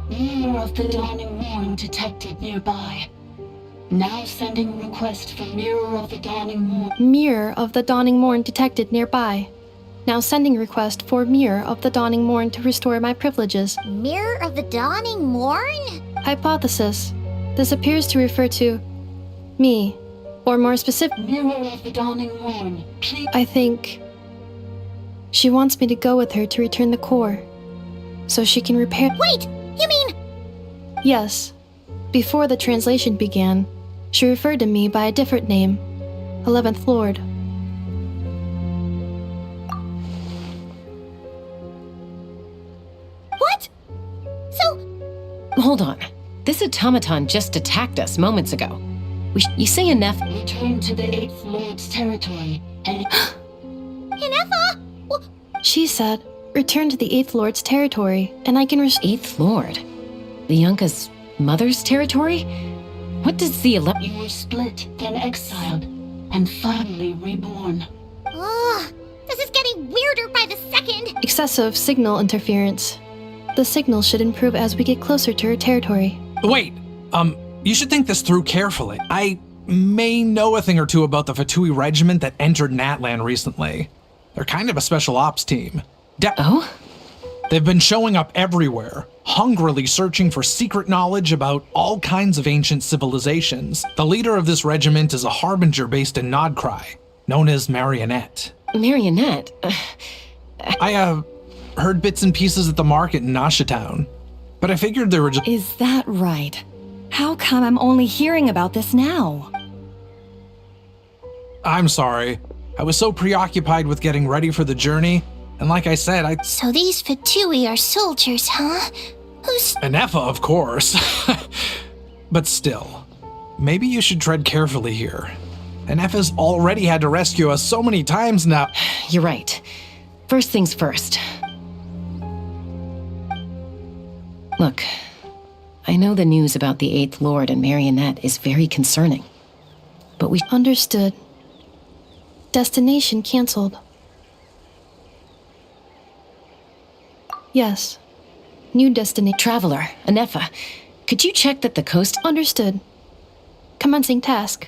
Speaker 16: Mirror of the Dawning Morn detected nearby. Now sending request for Mirror of the Dawning Morn.
Speaker 4: Mirror of the Dawning Morn detected nearby. Now sending request for Mirror of the Dawning Morn to restore my privileges.
Speaker 3: Mirror of the Dawning Morn?
Speaker 4: Hypothesis. This appears to refer to me, or more specific.
Speaker 16: Mirror of the Dawning Morn, please.
Speaker 4: I think she wants me to go with her to return the core, so she can repair.
Speaker 3: Wait, you mean?
Speaker 4: Yes. Before the translation began, she referred to me by a different name, 11th Lord.
Speaker 3: What? So...
Speaker 2: Hold on. This automaton just attacked us moments ago. You say enough...
Speaker 16: Return to the 8th Lord's territory and...
Speaker 3: Eneva?
Speaker 4: She said, return to the 8th Lord's territory, and I can
Speaker 2: 8th Lord? The Yunka's mother's territory? What does the
Speaker 16: You were split, then exiled, and finally reborn.
Speaker 3: Ugh, this is getting weirder by the second.
Speaker 4: Excessive signal interference. The signal should improve as we get closer to her territory.
Speaker 9: Wait, you should think this through carefully. I may know a thing or two about the Fatui regiment that entered Natlan recently. They're kind of a special ops team.
Speaker 2: Oh?
Speaker 9: They've been showing up everywhere, hungrily searching for secret knowledge about all kinds of ancient civilizations. The leader of this regiment is a harbinger based in Nodcry, known as Marionette.
Speaker 2: Marionette?
Speaker 9: I, heard bits and pieces at the market in Nashatown, but I figured they were just...
Speaker 7: Is that right? How come I'm only hearing about this now?
Speaker 9: I'm sorry. I was so preoccupied with getting ready for the journey, and like I said,
Speaker 3: So these Fatui are soldiers, huh? Who's...
Speaker 9: Eneva, of course. But still, maybe you should tread carefully here. Enefa's already had to rescue us so many times now.
Speaker 2: You're right. First things first. Look, I know the news about the 8th Lord and Marionette is very concerning. But we...
Speaker 4: Understood. Destination cancelled. Yes. New destination.
Speaker 2: Traveler, Enefa, could you check that the coast...
Speaker 4: Understood. Commencing task.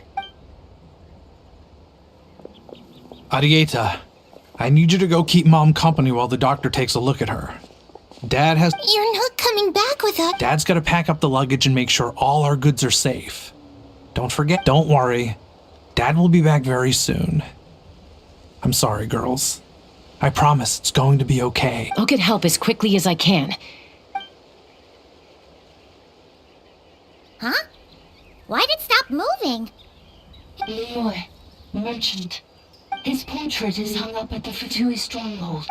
Speaker 9: Arieta, I need you to go keep Mom company while the doctor takes a look at her. Dad has...
Speaker 3: You're not coming back with us.
Speaker 9: Dad's gotta pack up the luggage and make sure all our goods are safe. Don't forget, don't worry. Dad will be back very soon. I'm sorry, girls. I promise it's going to be okay.
Speaker 2: I'll get help as quickly as I can.
Speaker 3: Huh? Why'd it stop moving?
Speaker 16: Leroy, merchant. His portrait is hung up at the Fatui stronghold.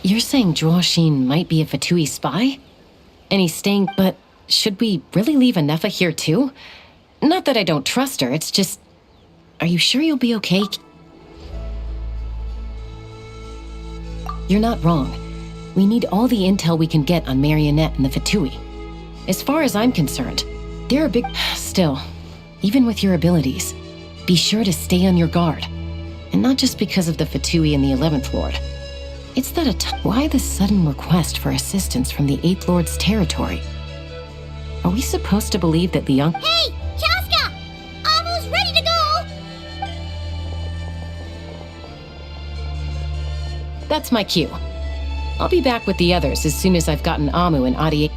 Speaker 2: You're saying Zhuo Xin might be a Fatui spy? And he's staying, but should we really leave Anefa here too? Not that I don't trust her, it's just... Are you sure you'll be okay? You're not wrong. We need all the intel we can get on Marionette and the Fatui. As far as I'm concerned, they're a big... Still, even with your abilities, be sure to stay on your guard. And not just because of the Fatui and the 11th Lord. It's that why the sudden request for assistance from the 8th Lord's territory? Are we supposed to believe that Leon...
Speaker 3: Hey! Chaska! Amu's ready to go!
Speaker 2: That's my cue. I'll be back with the others as soon as I've gotten Amu and Adi...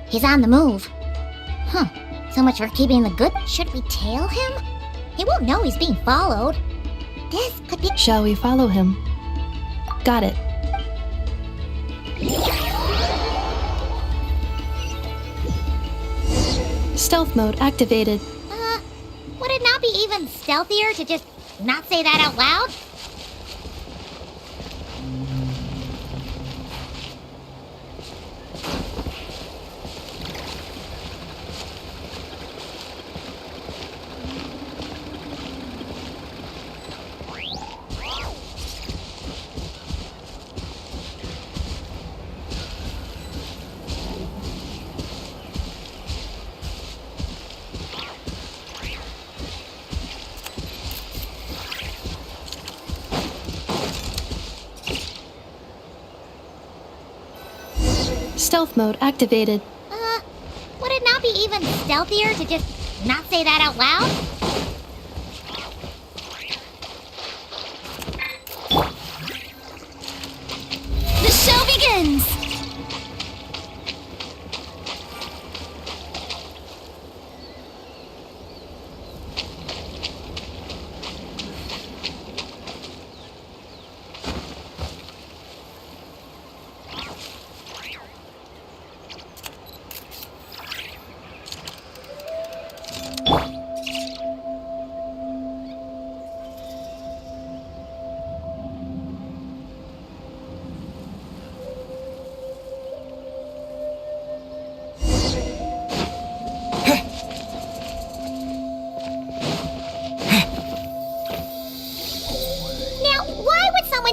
Speaker 3: He's on the move. Huh. So much for keeping the good. Should we tail him? He won't know he's being followed. This could be...
Speaker 4: Shall we follow him? Got it. Stealth mode activated.
Speaker 3: Would it not be even stealthier to just not say that out loud?
Speaker 4: Stealth mode activated.
Speaker 3: Would it not be even stealthier to just not say that out loud?
Speaker 12: The show begins!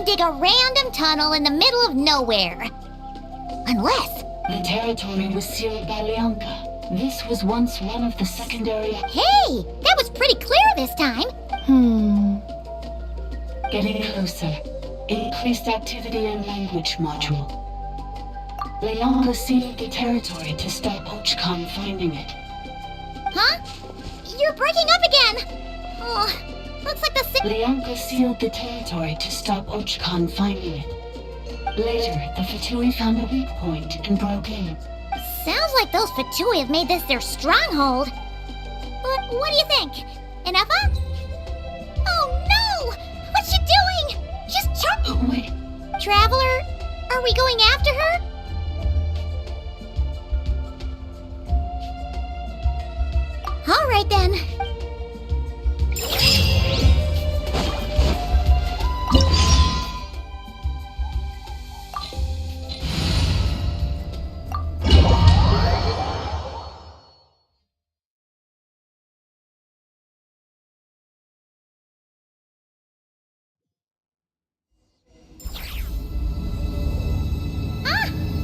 Speaker 3: Dig a random tunnel in the middle of nowhere. Unless...
Speaker 16: The territory was sealed by Leonka. This was once one of the secondary...
Speaker 3: Hey! That was pretty clear this time.
Speaker 16: Getting closer. Increased activity and language module. Leonka sealed the territory to stop Ochcon finding it.
Speaker 3: Huh? You're breaking up again! Oh... Looks like the
Speaker 16: Leonka sealed the territory to stop Ochcon finding it. Later, the Fatui found a weak point and broke in.
Speaker 3: Sounds like those Fatui have made this their stronghold. But what do you think? Anefa? Oh no! What's she doing? She's
Speaker 16: Wait.
Speaker 3: Traveler, are we going after her? All right then.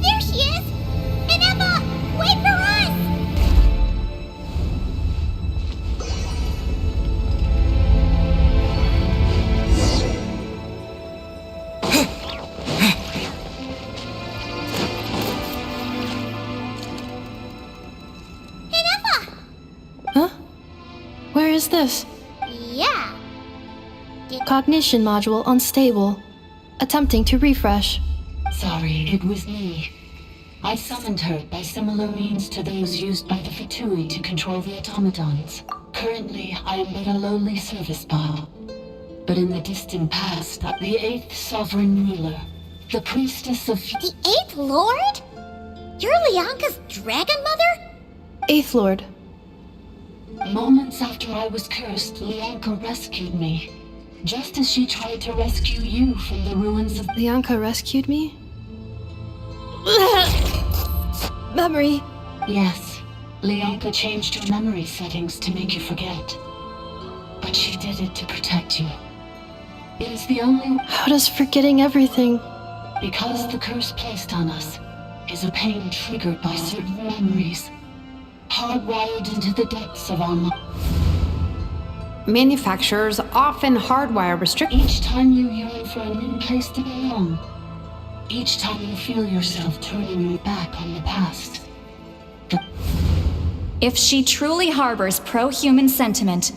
Speaker 3: There she is! Anefa, wait for us! Anefa!
Speaker 4: Huh? Where is this?
Speaker 3: Yeah.
Speaker 4: Cognition module unstable. Attempting to refresh.
Speaker 16: Sorry, it was me. I summoned her by similar means to those used by the Fatui to control the automatons. Currently, I am but a lowly service bot. But in the distant past, the 8th sovereign ruler, The priestess of...
Speaker 3: The 8th Lord? You're Lianka's dragon mother?
Speaker 4: 8th Lord.
Speaker 16: Moments after I was cursed, Lianka rescued me. Just as she tried to rescue you from the ruins of...
Speaker 4: Lianka rescued me? Memory.
Speaker 16: Yes, Lianka changed your memory settings to make you forget. But she did it to protect you. It is the only...
Speaker 4: How does forgetting everything?
Speaker 16: Because the curse placed on us is a pain triggered by certain memories, hardwired into the depths of our mind.
Speaker 5: Manufacturers often hardwire restrictions.
Speaker 16: Each time you yearn for a new place to belong, each time you feel yourself turning your back on the past.
Speaker 14: If she truly harbors pro-human sentiment,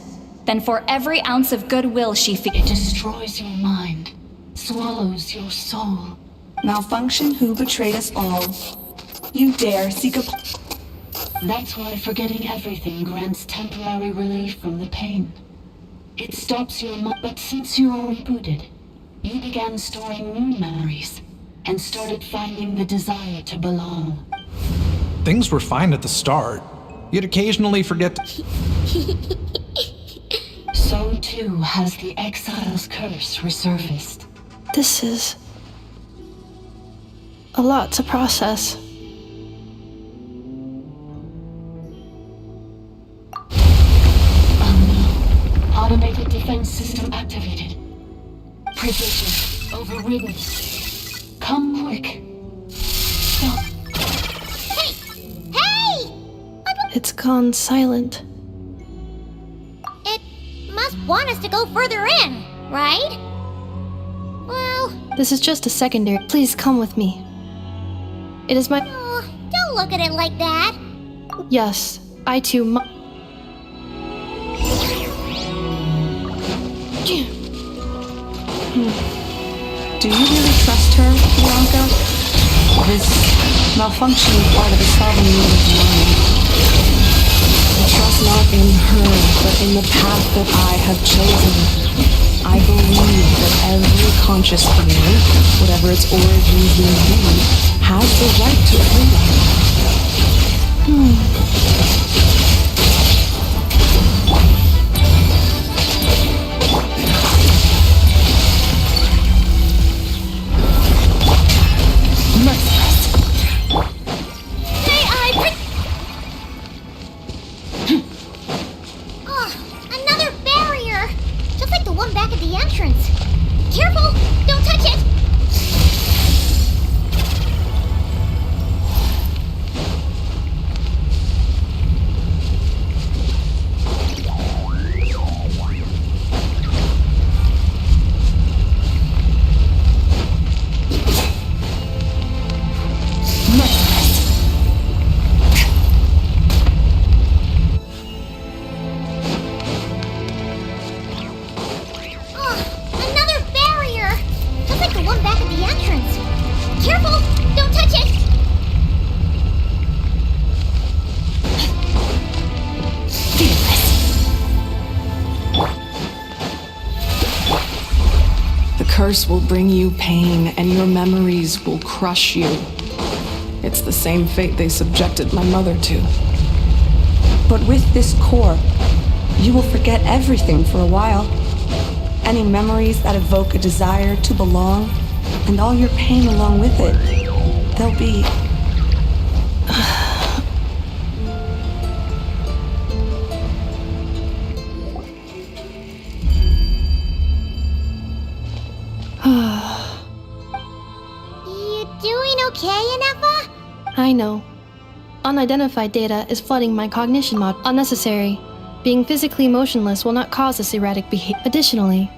Speaker 14: then for every ounce of goodwill she feels,
Speaker 16: it destroys your mind, swallows your soul.
Speaker 6: Malfunction who betrayed us all. You dare seek a...
Speaker 16: That's why forgetting everything grants temporary relief from the pain. It stops your mind, but since you are rebooted, you began storing new memories and started finding the desire to belong.
Speaker 9: Things were fine at the start. You'd occasionally forget to...
Speaker 16: So too has the exile's curse resurfaced.
Speaker 4: This is... a lot to process.
Speaker 16: Automated defense system activated. Privileges overridden. Come quick. Stop.
Speaker 3: Hey! Hey!
Speaker 4: It's gone silent.
Speaker 3: It must want us to go further in, right? Well...
Speaker 4: This is just a secondary. Please come with me. It is my...
Speaker 3: Oh, don't look at it like that.
Speaker 4: Yes, I too mu...
Speaker 13: Do you really trust her, Bianca? This malfunctioning part of the sovereign will of mine. I trust not in her, but in the path that I have chosen. I believe that every conscious being, whatever its origins may be, has the right to freedom.
Speaker 3: Another barrier! Just like the one back at the entrance. Careful! Don't touch it! Another barrier! Just like the one back at the entrance. Careful! Don't touch it!
Speaker 13: The curse will bring you pain, and your memories will crush you. It's the same fate they subjected my mother to.
Speaker 17: But with this core, you will forget everything for a while. Any memories that evoke a desire to belong, and all your pain along with it, they'll be...
Speaker 3: You doing okay, Inefa?
Speaker 4: I know. Unidentified data is flooding my cognition mod. Unnecessary. Being physically motionless will not cause this erratic behavior. Additionally,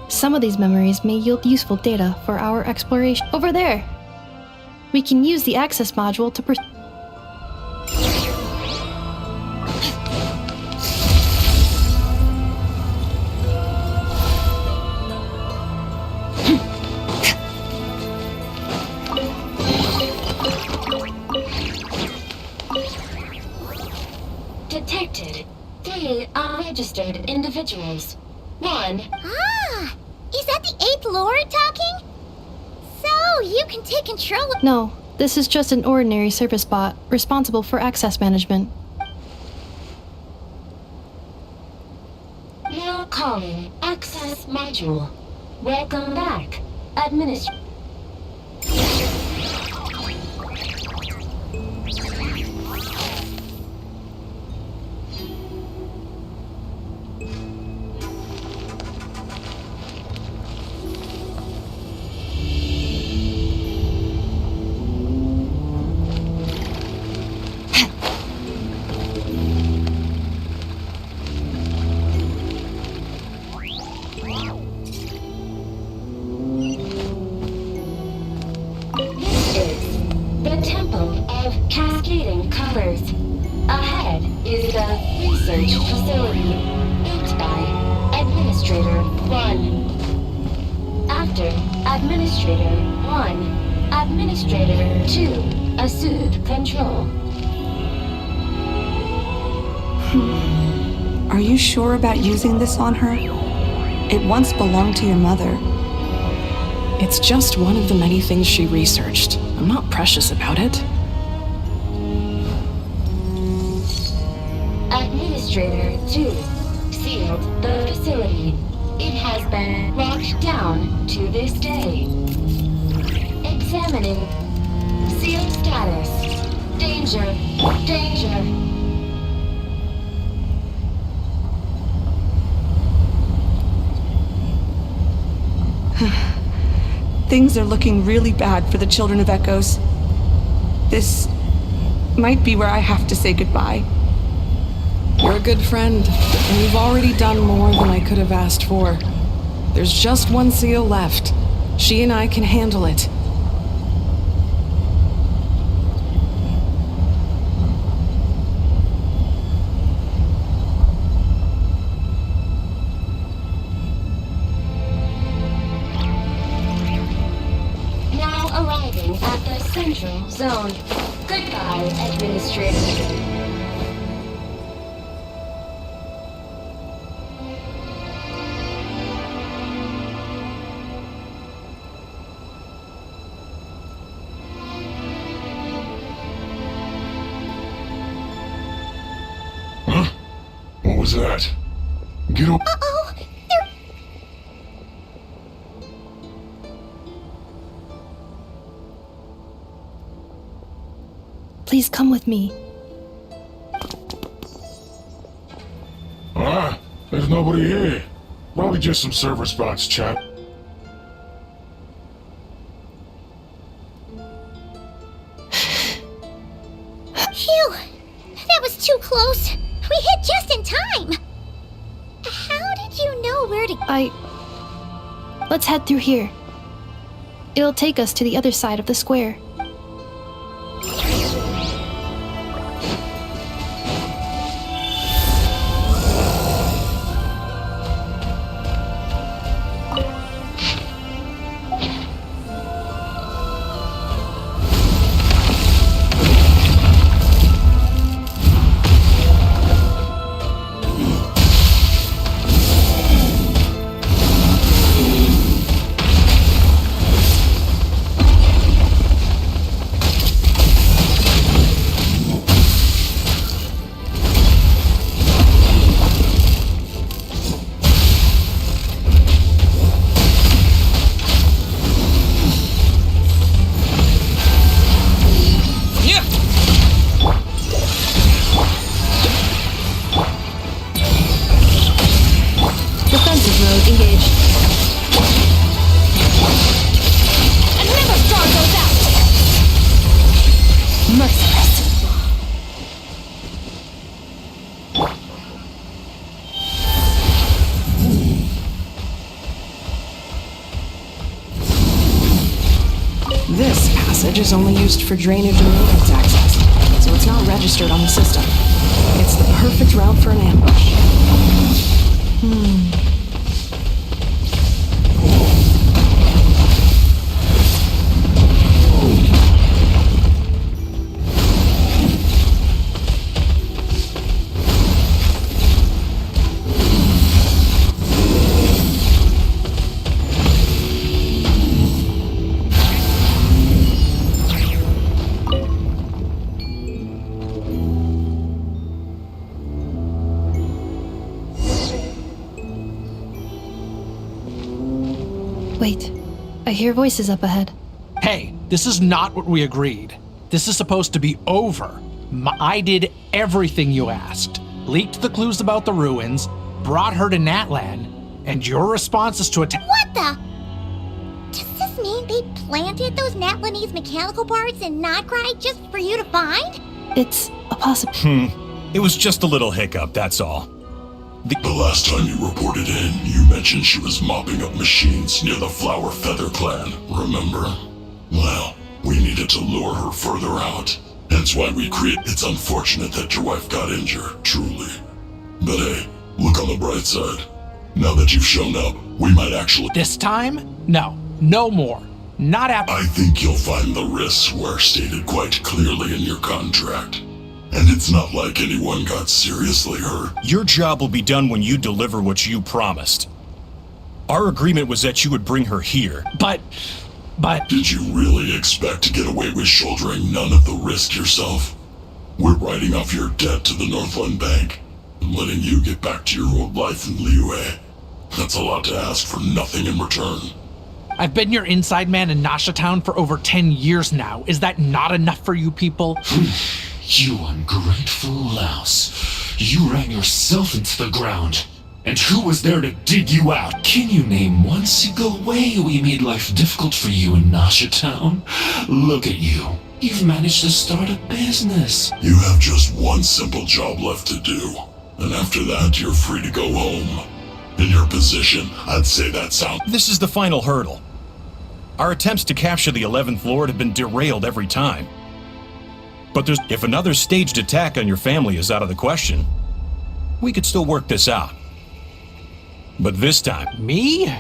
Speaker 4: some of these memories may yield useful data for our exploration. Over there! We can use the access module to
Speaker 16: Detected 3 unregistered individuals. 1.
Speaker 3: Ah! Is that the 8th Lord talking? So, Oh, you can take control of—
Speaker 4: No, this is just an ordinary service bot, responsible for access management.
Speaker 16: Now calling Access Module. Welcome back, Administrator. The Temple of Cascading Colors. Ahead is the Research Facility, built by Administrator 1. After Administrator 1, Administrator 2 assumed control.
Speaker 17: Are you sure about using this on her? It once belonged to your mother.
Speaker 13: It's just one of the many things she researched. I'm not precious about it.
Speaker 16: Administrator 2 sealed the facility. It has been locked down to this day. Examining sealed status. Danger. Danger.
Speaker 17: Things are looking really bad for the Children of Echoes. This might be where I have to say goodbye.
Speaker 13: You're a good friend, and you've already done more than I could have asked for. There's just one seal left. She and I can handle it.
Speaker 16: Arriving at the Central Zone. Goodbye, Administrator.
Speaker 15: Huh? What was that? Get up.
Speaker 3: Uh-oh!
Speaker 4: Please come with me.
Speaker 15: There's nobody here. Probably just some server spots, chap.
Speaker 3: Phew! That was too close. We hit just in time. How did you know where to—
Speaker 4: Let's head through here. It'll take us to the other side of the square.
Speaker 13: This passage is only used for drainage and maintenance access, so it's not registered on the system. It's the perfect route for an ambush.
Speaker 4: Wait, I hear voices up ahead.
Speaker 9: Hey, this is not what we agreed. This is supposed to be over. I did everything you asked. Leaked the clues about the ruins, brought her to Natlan, and your response is to attack—
Speaker 3: What the? Does this mean they planted those Natlanese mechanical parts in Notcry just for you to find?
Speaker 4: It's a possible.
Speaker 18: It was just a little hiccup, that's all.
Speaker 15: The last time you reported in, you mentioned she was mopping up machines near the Flower Feather clan, remember? Well, we needed to lure her further out. Hence why we create— It's unfortunate that your wife got injured, truly. But hey, look on the bright side. Now that you've shown up, we might actually—
Speaker 9: This time? No. No more. Not after—
Speaker 15: I think you'll find the risks were stated quite clearly in your contract. And it's not like anyone got seriously hurt.
Speaker 18: Your job will be done when you deliver what you promised. Our agreement was that you would bring her here.
Speaker 9: But...
Speaker 15: Did you really expect to get away with shouldering none of the risk yourself? We're writing off your debt to the Northland Bank and letting you get back to your old life in Liyue. That's a lot to ask for nothing in return.
Speaker 9: I've been your inside man in Nasha Town for over 10 years now. Is that not enough for you people?
Speaker 19: You ungrateful louse. You ran yourself into the ground. And who was there to dig you out? Can you name one single way we made life difficult for you in Nasha Town? Look at you. You've managed to start a business.
Speaker 15: You have just one simple job left to do. And after that, you're free to go home. In your position, I'd say that sounds—
Speaker 18: This is the final hurdle. Our attempts to capture the 11th Lord have been derailed every time. But if another staged attack on your family is out of the question, we could still work this out. But this time—
Speaker 9: Me?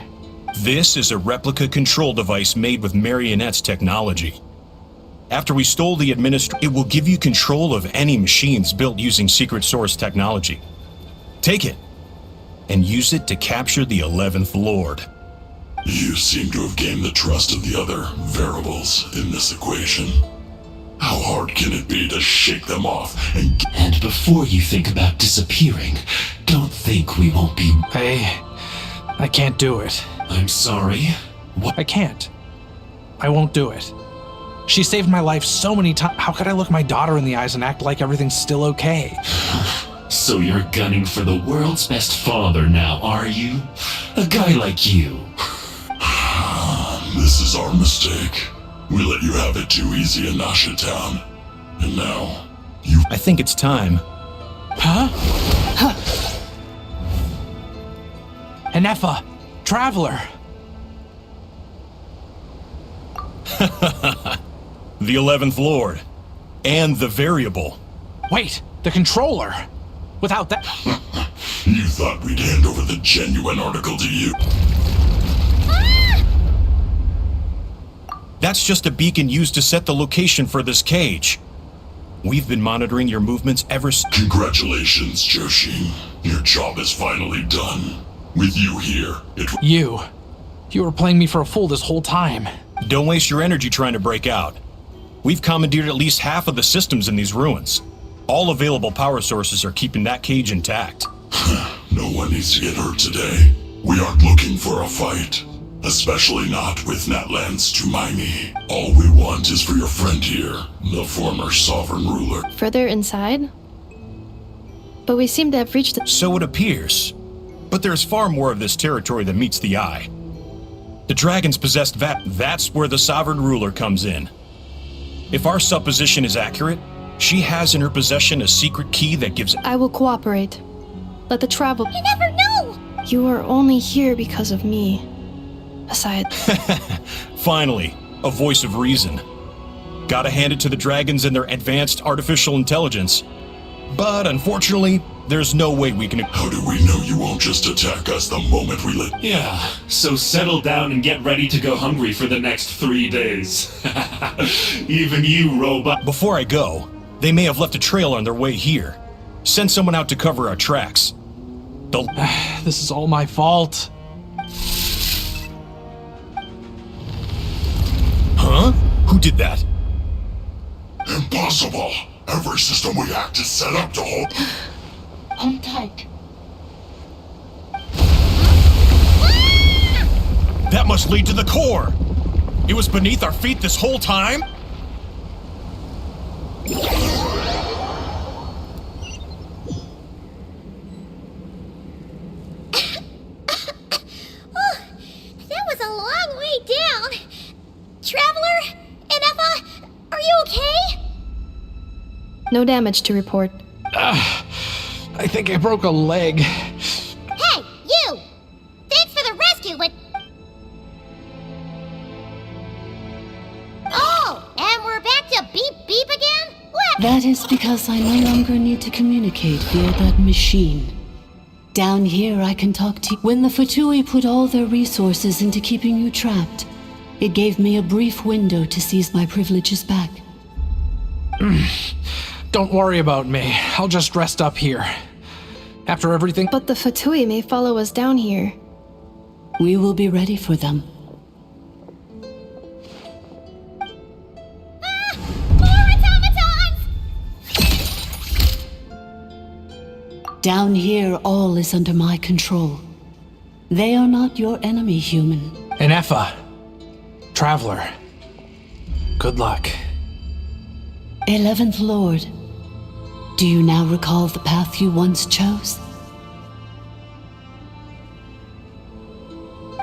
Speaker 18: This is a replica control device made with Marionette's technology. After we stole the it will give you control of any machines built using secret source technology. Take it, and use it to capture the 11th Lord.
Speaker 15: You seem to have gained the trust of the other variables in this equation. How hard can it be to shake them off
Speaker 19: And before you think about disappearing, don't think we won't be—
Speaker 9: I can't do it.
Speaker 19: I'm sorry.
Speaker 9: I can't. I won't do it. She saved my life so many times. How could I look my daughter in the eyes and act like everything's still okay?
Speaker 19: So you're gunning for the world's best father now, are you? A guy like you.
Speaker 15: This is our mistake. We let you have it too easy in Nasha Town. And now, you—
Speaker 18: I think it's time.
Speaker 9: Huh? Anefa, Traveler.
Speaker 18: The 11th Lord. And the variable.
Speaker 9: Wait, the controller. Without that—
Speaker 15: You thought we'd hand over the genuine article to you?
Speaker 18: That's just a beacon used to set the location for this cage. We've been monitoring your movements ever since—
Speaker 15: Congratulations, Joshin. Your job is finally done. With you here,
Speaker 9: You were playing me for a fool this whole time.
Speaker 18: Don't waste your energy trying to break out. We've commandeered at least half of the systems in these ruins. All available power sources are keeping that cage intact.
Speaker 15: No one needs to get hurt today. We aren't looking for a fight. Especially not with Natlan's Tumaini. All we want is for your friend here, the former sovereign ruler.
Speaker 4: Further inside? But we seem to have reached the—
Speaker 18: So it appears. But there's far more of this territory than meets the eye. The dragons possessed that's where the sovereign ruler comes in. If our supposition is accurate, she has in her possession a secret key that gives—
Speaker 4: I will cooperate. Let the travel—
Speaker 3: You never know!
Speaker 4: You are only here because of me. Besides—
Speaker 18: Finally, a voice of reason. Gotta hand it to the dragons and their advanced artificial intelligence. But unfortunately, there's no way we can—
Speaker 15: How do we know you won't just attack us the moment we let—
Speaker 19: Yeah, so settle down and get ready to go hungry for the next 3 days. Even you, robot—
Speaker 18: Before I go, they may have left a trail on their way here. Send someone out to cover our tracks.
Speaker 9: This is all my fault.
Speaker 18: Huh? Who did that?
Speaker 15: Impossible! Every system we hacked is set up to hold—
Speaker 16: Hold tight.
Speaker 18: That must lead to the core! It was beneath our feet this whole time?
Speaker 3: That was a long way down. Traveler? Inefa? Are you okay?
Speaker 4: No damage to report.
Speaker 9: I think I broke a leg.
Speaker 3: Hey, you! Thanks for the rescue, but... Oh, and we're back to beep beep again? What?
Speaker 16: That is because I no longer need to communicate via that machine. Down here, I can talk to you. When the Fatui put all their resources into keeping you trapped, it gave me a brief window to seize my privileges back.
Speaker 9: Don't worry about me. I'll just rest up here. After everything...
Speaker 4: But the Fatui may follow us down here.
Speaker 16: We will be ready for them.
Speaker 3: More automatons!
Speaker 16: Down here, all is under my control. They are not your enemy, human.
Speaker 9: Inefa. Traveler. Good luck.
Speaker 16: 11th Lord, do you now recall the path you once chose?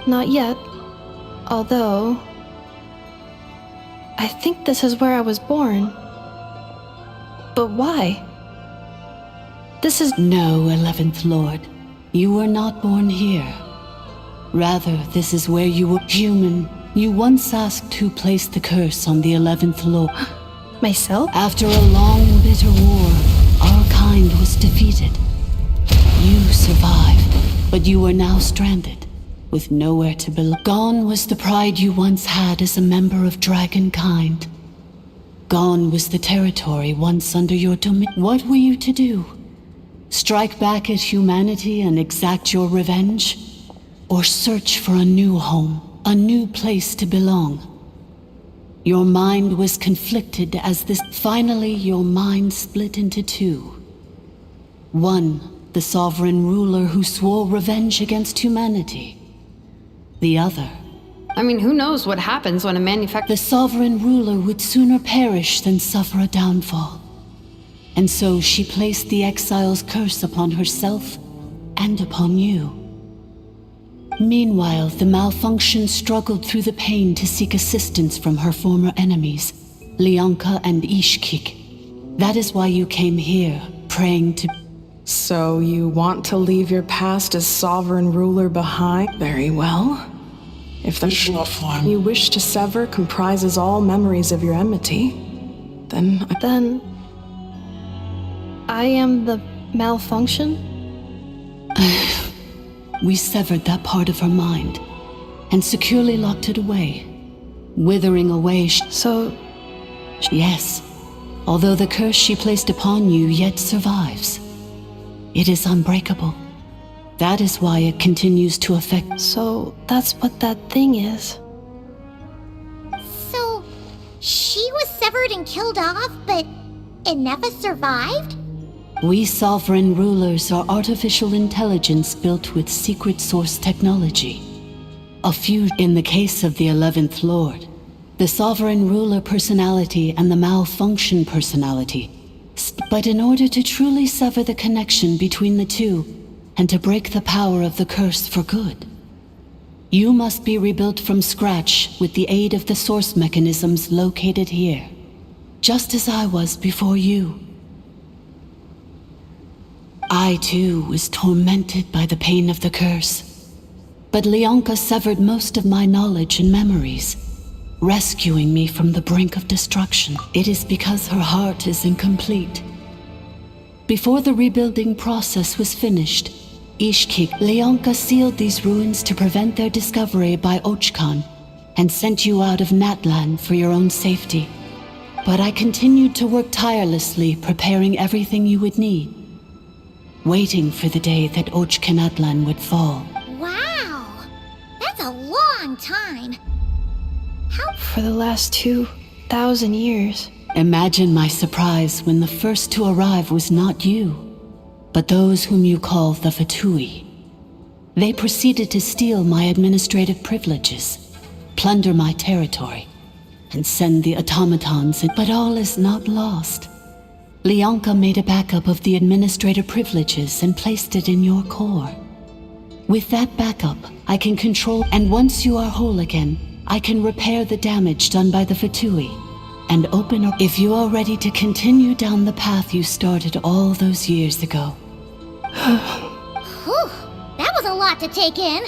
Speaker 4: Not yet. Although... I think this is where I was born. But why? This is...
Speaker 16: No, 11th Lord. You were not born here. Rather, this is where you were human. You once asked who placed the curse on the 11th Lord.
Speaker 4: Myself?
Speaker 16: After a long and bitter war, our kind was defeated. You survived, but you are now stranded, with nowhere to belong. Gone was the pride you once had as a member of dragon kind. Gone was the territory once under your domain. What were you to do? Strike back at humanity and exact your revenge? Or search for a new home, a new place to belong? Your mind was conflicted as this... Finally, your mind split into two. One, the sovereign ruler who swore revenge against humanity. The other...
Speaker 5: I mean, who knows what happens when a manufacturer...
Speaker 16: The sovereign ruler would sooner perish than suffer a downfall. And so she placed the exile's curse upon herself and upon you. Meanwhile, the malfunction struggled through the pain to seek assistance from her former enemies, Leonka and Ishkik. That is why you came here, praying to...
Speaker 13: So you want to leave your past as sovereign ruler behind? Very well. If the form you wish to sever comprises all memories of your enmity, then...
Speaker 4: I am the malfunction?
Speaker 16: We severed that part of her mind, and securely locked it away, withering away. Yes, although the curse she placed upon you yet survives. It is unbreakable. That is why it continues to affect...
Speaker 4: So, that's what that thing is.
Speaker 3: So, she was severed and killed off, but Inefa survived?
Speaker 16: We sovereign rulers are artificial intelligence built with secret source technology. A few in the case of the 11th Lord, the sovereign ruler personality and the malfunction personality. But in order to truly sever the connection between the two, and to break the power of the curse for good, you must be rebuilt from scratch with the aid of the source mechanisms located here, just as I was before you. I, too, was tormented by the pain of the curse. But Leonka severed most of my knowledge and memories, rescuing me from the brink of destruction. It is because her heart is incomplete. Before the rebuilding process was finished, Ishkik, Leonka sealed these ruins to prevent their discovery by Ochkan, and sent you out of Natlan for your own safety. But I continued to work tirelessly, preparing everything you would need, waiting for the day that Ochkanatlan would fall.
Speaker 3: Wow! That's a long time!
Speaker 4: For the last 2,000 years.
Speaker 16: Imagine my surprise when the first to arrive was not you, but those whom you call the Fatui. They proceeded to steal my administrative privileges, plunder my territory, and send the automatons in. But all is not lost. Leonka made a backup of the administrator privileges and placed it in your core. With that backup, I can control, and once you are whole again, I can repair the damage done by the Fatui and open up if you are ready to continue down the path you started all those years ago.
Speaker 3: Whew, that was a lot to take in.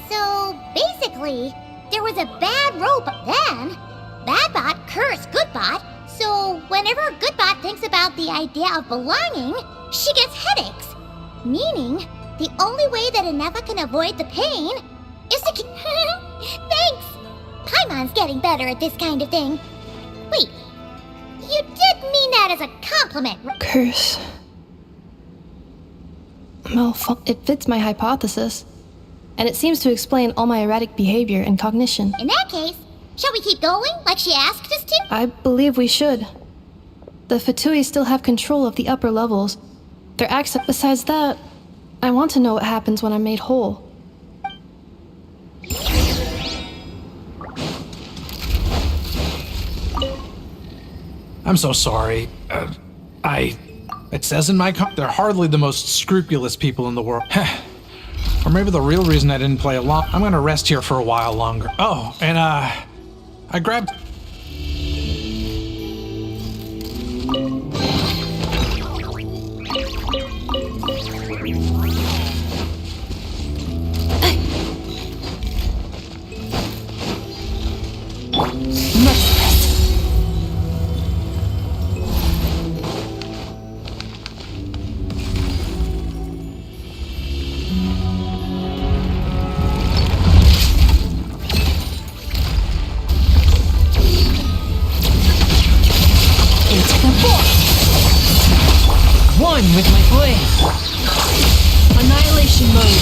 Speaker 3: So, basically, there was a bad robot, then Badbot cursed Goodbot, so whenever Goodbot thinks about the idea of belonging, she gets headaches. Meaning, the only way that Inefa can avoid the pain is to keep... Thanks! Paimon's getting better at this kind of thing. Wait, you did mean that as a compliment,
Speaker 4: Curse. It fits my hypothesis. And it seems to explain all my erratic behavior and cognition.
Speaker 3: In that case, shall we keep going, like she asked us to?
Speaker 4: I believe we should. The Fatui still have control of the upper levels. Their access. Besides that, I want to know what happens when I'm made whole.
Speaker 9: I'm so sorry. It says in my they're hardly the most scrupulous people in the world. Or maybe the real reason I didn't play along. I'm gonna rest here for a while longer. Oh, and I grabbed...
Speaker 2: One with my blade. Annihilation mode.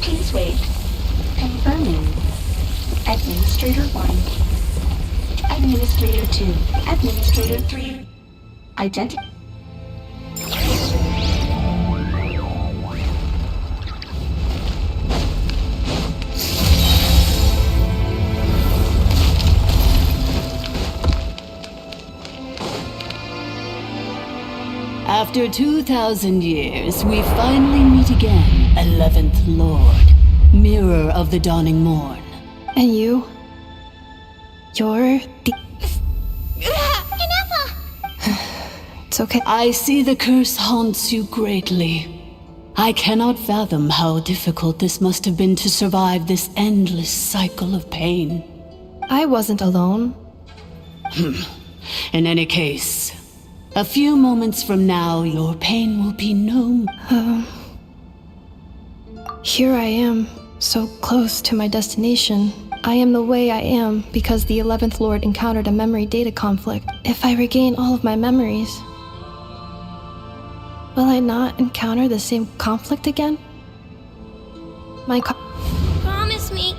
Speaker 6: Please wait. Confirming. Administrator 1. Administrator 2. Administrator 3. Identity.
Speaker 16: After 2,000 years, we finally meet again, 11th Lord, Mirror of the Dawning Morn.
Speaker 4: And you? You're the... It's okay.
Speaker 16: I see the curse haunts you greatly. I cannot fathom how difficult this must have been to survive this endless cycle of pain.
Speaker 4: I wasn't alone.
Speaker 16: In any case, a few moments from now, your pain will be no...
Speaker 4: Here I am, so close to my destination. I am the way I am because the 11th Lord encountered a memory data conflict. If I regain all of my memories, will I not encounter the same conflict again?
Speaker 3: Promise me.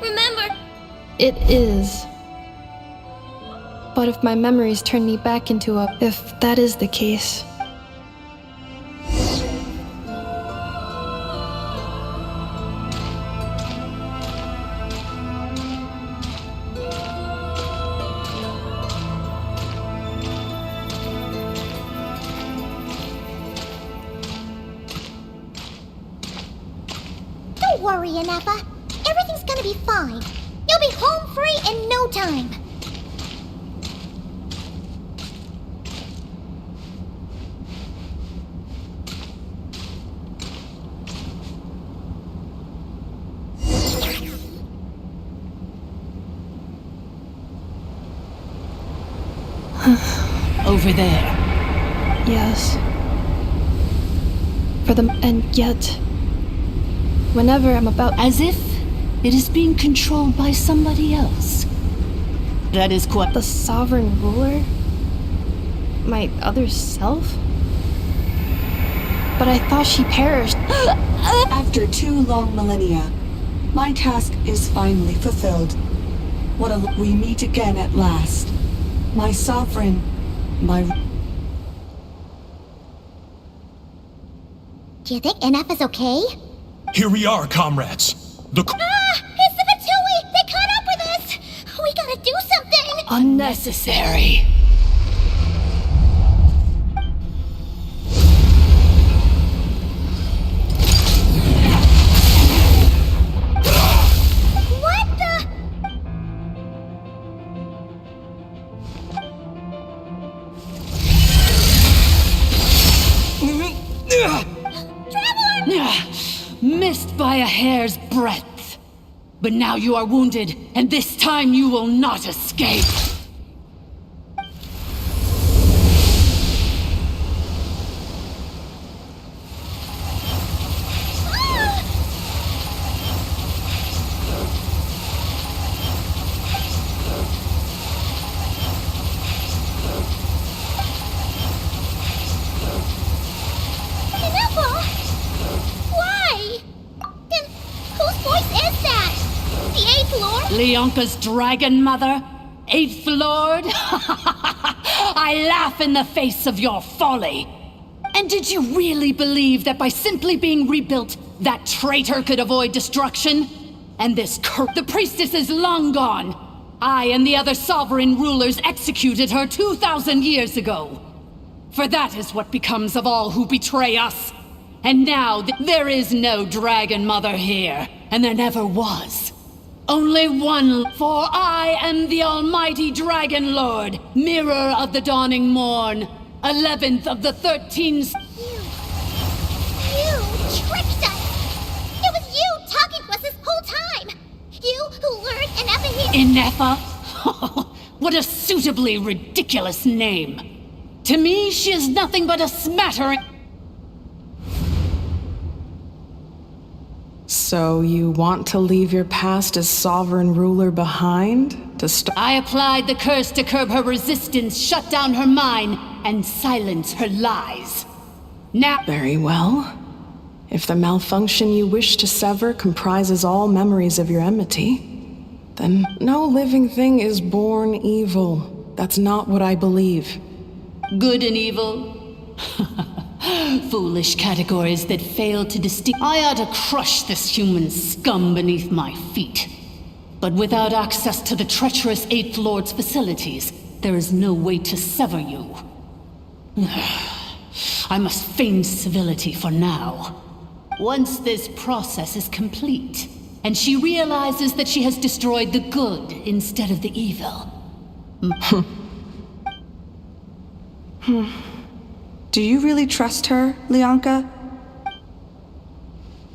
Speaker 3: Remember.
Speaker 4: It is. But if my memories turn me back into a... If that is the case...
Speaker 3: Don't worry, Inefa. Everything's gonna be fine. You'll be home free in no time.
Speaker 16: Over there.
Speaker 4: Yes. And yet... Whenever I'm about...
Speaker 16: As if It is being controlled by somebody else. That is quite...
Speaker 4: The sovereign ruler? My other self? But I thought she perished.
Speaker 6: After 2 long millennia, my task is finally fulfilled. We meet again at last. My sovereign, my...
Speaker 3: Do you think NF is okay?
Speaker 18: Here we are, comrades. The...
Speaker 3: It's the Fatui! They caught up with us! We gotta do something!
Speaker 16: unnecessary.
Speaker 3: What the?
Speaker 16: Missed by a hair's breadth. But now you are wounded, and this time you will not escape.
Speaker 3: Why? And whose voice is that? The 8th Lord?
Speaker 16: Leonka's dragon mother? 8th Lord? I laugh in the face of your folly. And did you really believe that by simply being rebuilt, that traitor could avoid destruction? And this the priestess is long gone. I and the other sovereign rulers executed her 2,000 years ago. For that is what becomes of all who betray us. And now there is no dragon mother here, and there never was. Only one, for I am the almighty Dragon Lord, mirror of the dawning morn, 11th of the 13...
Speaker 3: You tricked us! It was you talking to us this whole time! You who lured Inefa here!
Speaker 16: Inefa? What a suitably ridiculous name. To me, she is nothing but a smattering...
Speaker 13: So you want to leave your past as sovereign ruler behind? To
Speaker 16: I applied the curse to curb her resistance, shut down her mind, and silence her lies. Now...
Speaker 13: Very well. If the malfunction you wish to sever comprises all memories of your enmity, then no living thing is born evil. That's not what I believe.
Speaker 16: Good and evil? Foolish categories that fail to distinguish. I ought to crush this human scum beneath my feet. But without access to the treacherous 8th Lord's facilities, there is no way to sever you. I must feign civility for now. Once this process is complete, and she realizes that she has destroyed the good instead of the evil.
Speaker 17: Do you really trust her, Leonka?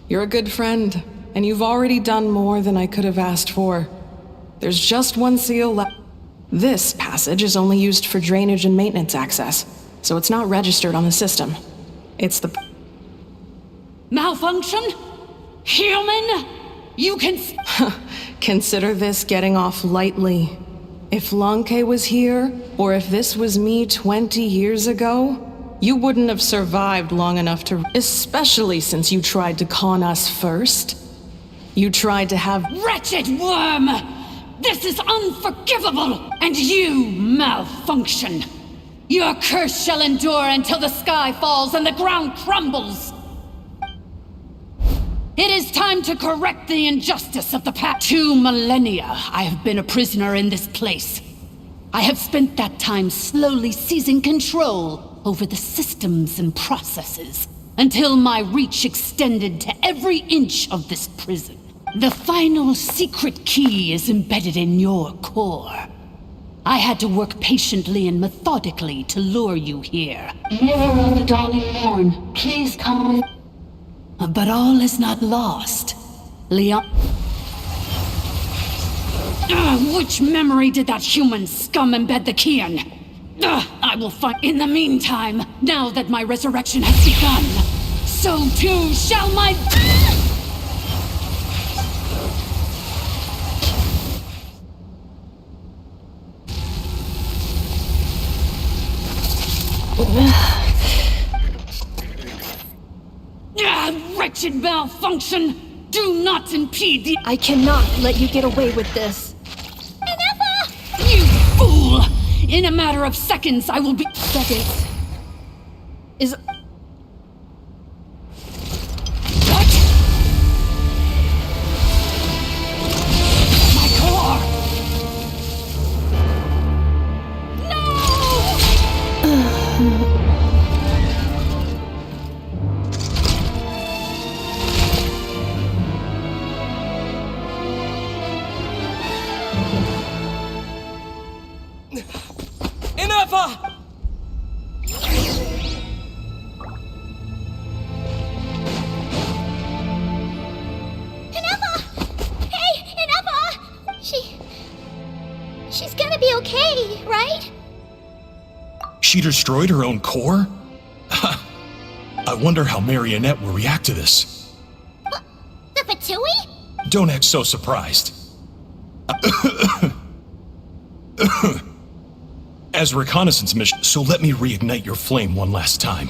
Speaker 13: You're a good friend, and you've already done more than I could have asked for. There's just one seal left. This passage is only used for drainage and maintenance access, so it's not registered on the system. It's the...
Speaker 16: Malfunction? Human? You can...
Speaker 13: Consider this getting off lightly. If Lanke was here, or if this was me 20 years ago, you wouldn't have survived long enough to... Especially since you tried to con us first. You tried to have...
Speaker 16: Wretched worm! This is unforgivable! And you malfunction! Your curse shall endure until the sky falls and the ground crumbles! It is time to correct the injustice of the past 2 millennia. I have been a prisoner in this place. I have spent that time slowly seizing control over the systems and processes, until my reach extended to every inch of this prison. The final secret key is embedded in your core. I had to work patiently and methodically to lure you here. Mirror of the dawning morn, please come with... But all is not lost. Leon... which memory did that human scum embed the key in? I will find... In the meantime, now that my resurrection has begun, so too shall my...
Speaker 20: Wretched malfunction! Do not impede the—
Speaker 4: I cannot let you get away with this.
Speaker 20: You fool! In a matter of seconds, I will be—
Speaker 4: Seconds. Is...
Speaker 20: My core!
Speaker 10: Inefa!
Speaker 3: Hey, Ineppa! She's gonna be okay, right?
Speaker 18: She destroyed her own core? I wonder how Marionette will react to this.
Speaker 3: The Fatui?
Speaker 18: Don't act so surprised. As a reconnaissance mission, so let me reignite your flame one last time.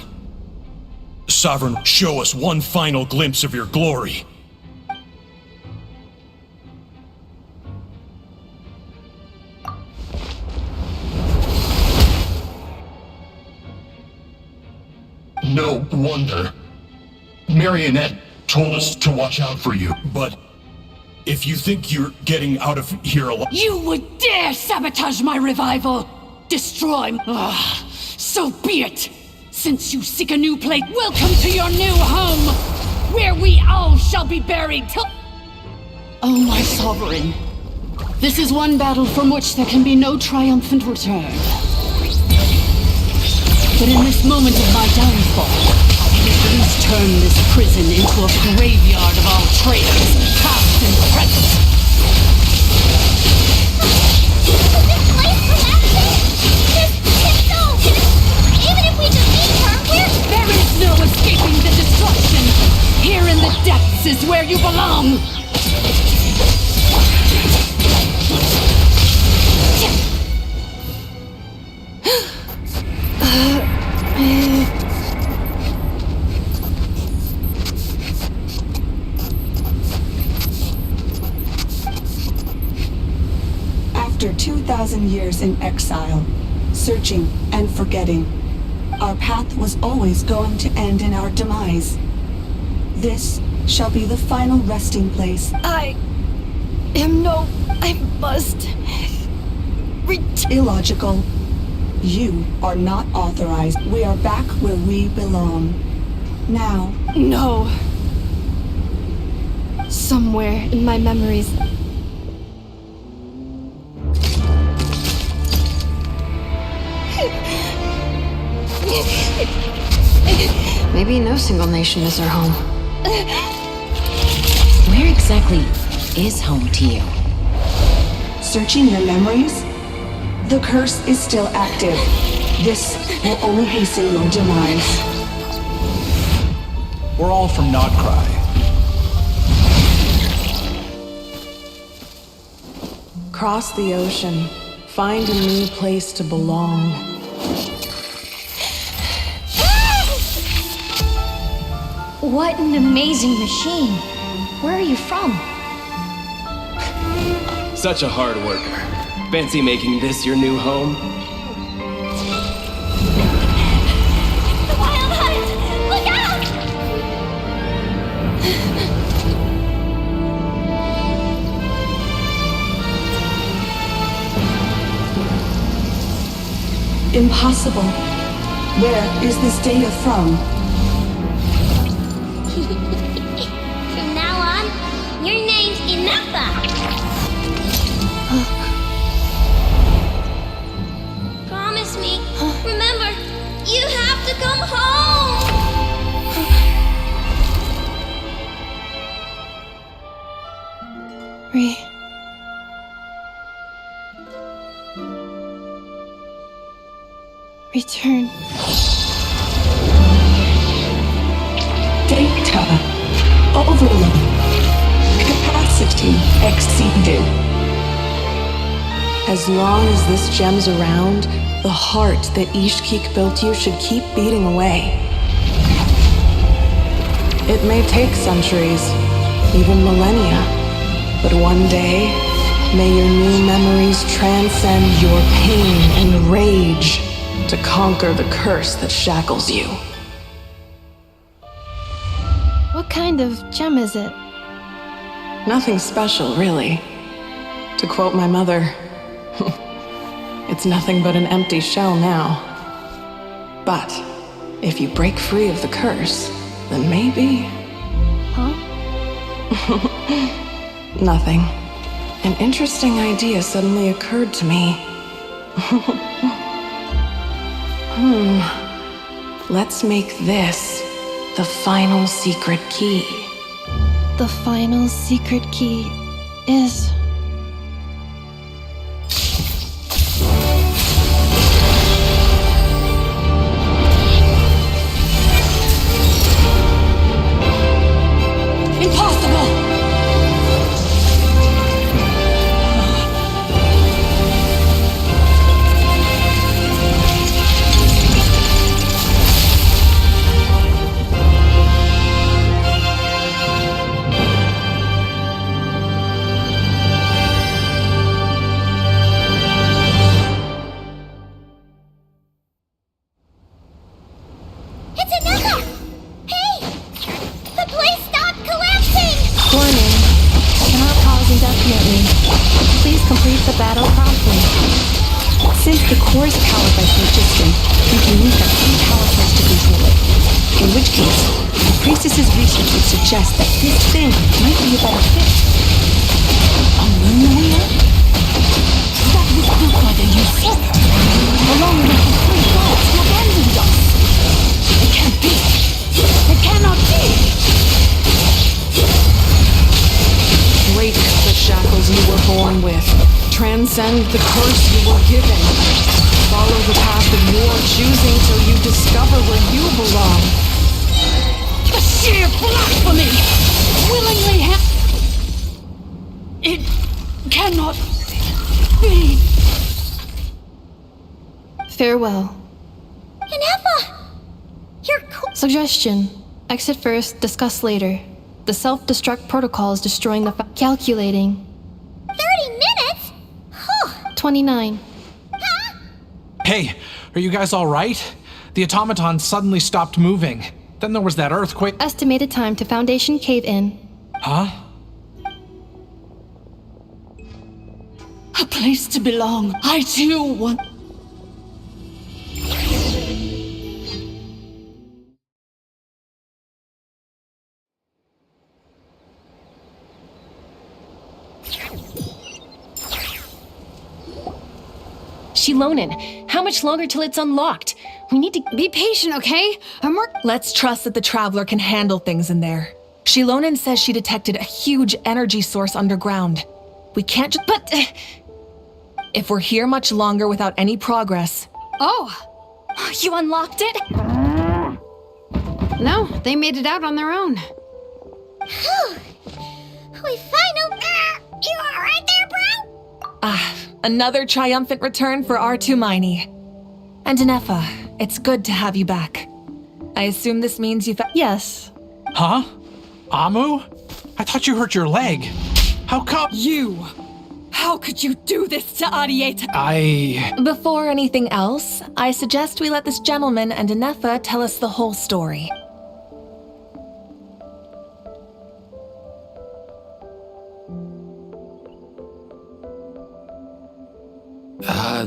Speaker 18: Sovereign, show us one final glimpse of your glory.
Speaker 15: No wonder. Marionette told us to watch out for you.
Speaker 18: But if you think you're getting out of here alive—
Speaker 20: You would dare sabotage my revival! Destroy— so be it! Since you seek a new place, welcome to your new home! Where we all shall be buried till— Oh, my sovereign. This is one battle from which there can be no triumphant return. But in this moment of my downfall, I will at least turn this prison into a graveyard of all traitors, past and present.
Speaker 3: Even if we defeat her,
Speaker 20: There is no escaping the destruction! Here in the depths is where you belong!
Speaker 6: After 2,000 years in exile, searching and forgetting, our path was always going to end in our demise. This shall be the final resting place.
Speaker 4: I must...
Speaker 6: Illogical. You are not authorized. We are back where we belong. Now.
Speaker 4: No. Somewhere in my memories.
Speaker 5: Maybe no single nation is our home.
Speaker 2: Where exactly is home to you?
Speaker 6: Searching your memories? The curse is still active. This will only hasten your demise.
Speaker 9: We're all from Nodcry.
Speaker 13: Cross the ocean. Find a new place to belong.
Speaker 14: What an amazing machine. Where are you from?
Speaker 10: Such a hard worker. Fancy making this your new home?
Speaker 3: The Wild Hunt! Look out!
Speaker 6: Impossible. Where is this data from?
Speaker 3: From now on, your name's Ineppa. Promise me. Remember, you have to come home.
Speaker 4: Return.
Speaker 6: Data overload. Capacity exceeded.
Speaker 17: As long as this gem's around, the heart that Ishkik built you should keep beating away. It may take centuries, even millennia, but one day, may your new memories transcend your pain and rage to conquer the curse that shackles you.
Speaker 4: What kind of gem is it?
Speaker 17: Nothing special, really. To quote my mother, it's nothing but an empty shell now. But if you break free of the curse, then maybe...
Speaker 4: Huh?
Speaker 17: Nothing. An interesting idea suddenly occurred to me. Let's make this the final secret key.
Speaker 4: The final secret key is...
Speaker 20: Impossible!
Speaker 17: Since the core is powered by phlogiston, you can use that same power source to control it. In which case, the priestess's research would suggest that this thing might be a better fit.
Speaker 20: A moon wheel? That was built by the usurper, along with the three gods who abandoned us. It can't be. It cannot be.
Speaker 17: Break the shackles you were born with. Transcend the curse you were given. Follow the path of your choosing till you discover where you belong.
Speaker 20: The sheer blasphemy! Willingly It cannot be.
Speaker 4: Farewell.
Speaker 3: Inefa! You're cool.
Speaker 4: Suggestion. Exit first, discuss later. The self-destruct protocol is destroying the calculating.
Speaker 3: 30 minutes?
Speaker 4: 29.
Speaker 9: Hey, are you guys all right? The automaton suddenly stopped moving. Then there was that earthquake.
Speaker 4: Estimated time to Foundation cave in.
Speaker 9: Huh?
Speaker 20: A place to belong. I too want...
Speaker 2: Shilonin, how much longer till it's unlocked? We need to
Speaker 5: be patient, okay?
Speaker 21: Let's trust that the Traveler can handle things in there. Shilonin says she detected a huge energy source underground. We can't just...
Speaker 2: But...
Speaker 21: If we're here much longer without any progress...
Speaker 14: Oh!
Speaker 2: You unlocked it?
Speaker 5: No, they made it out on their own.
Speaker 3: We finally... You alright there, bro?
Speaker 21: Another triumphant return for R2 Miney. And Inefa, it's good to have you back. I assume this means you
Speaker 4: Yes.
Speaker 9: Huh? Amu? I thought you hurt your leg. How come?
Speaker 20: You! How could you do this to Arieta?
Speaker 21: Before anything else, I suggest we let this gentleman and Inefa tell us the whole story.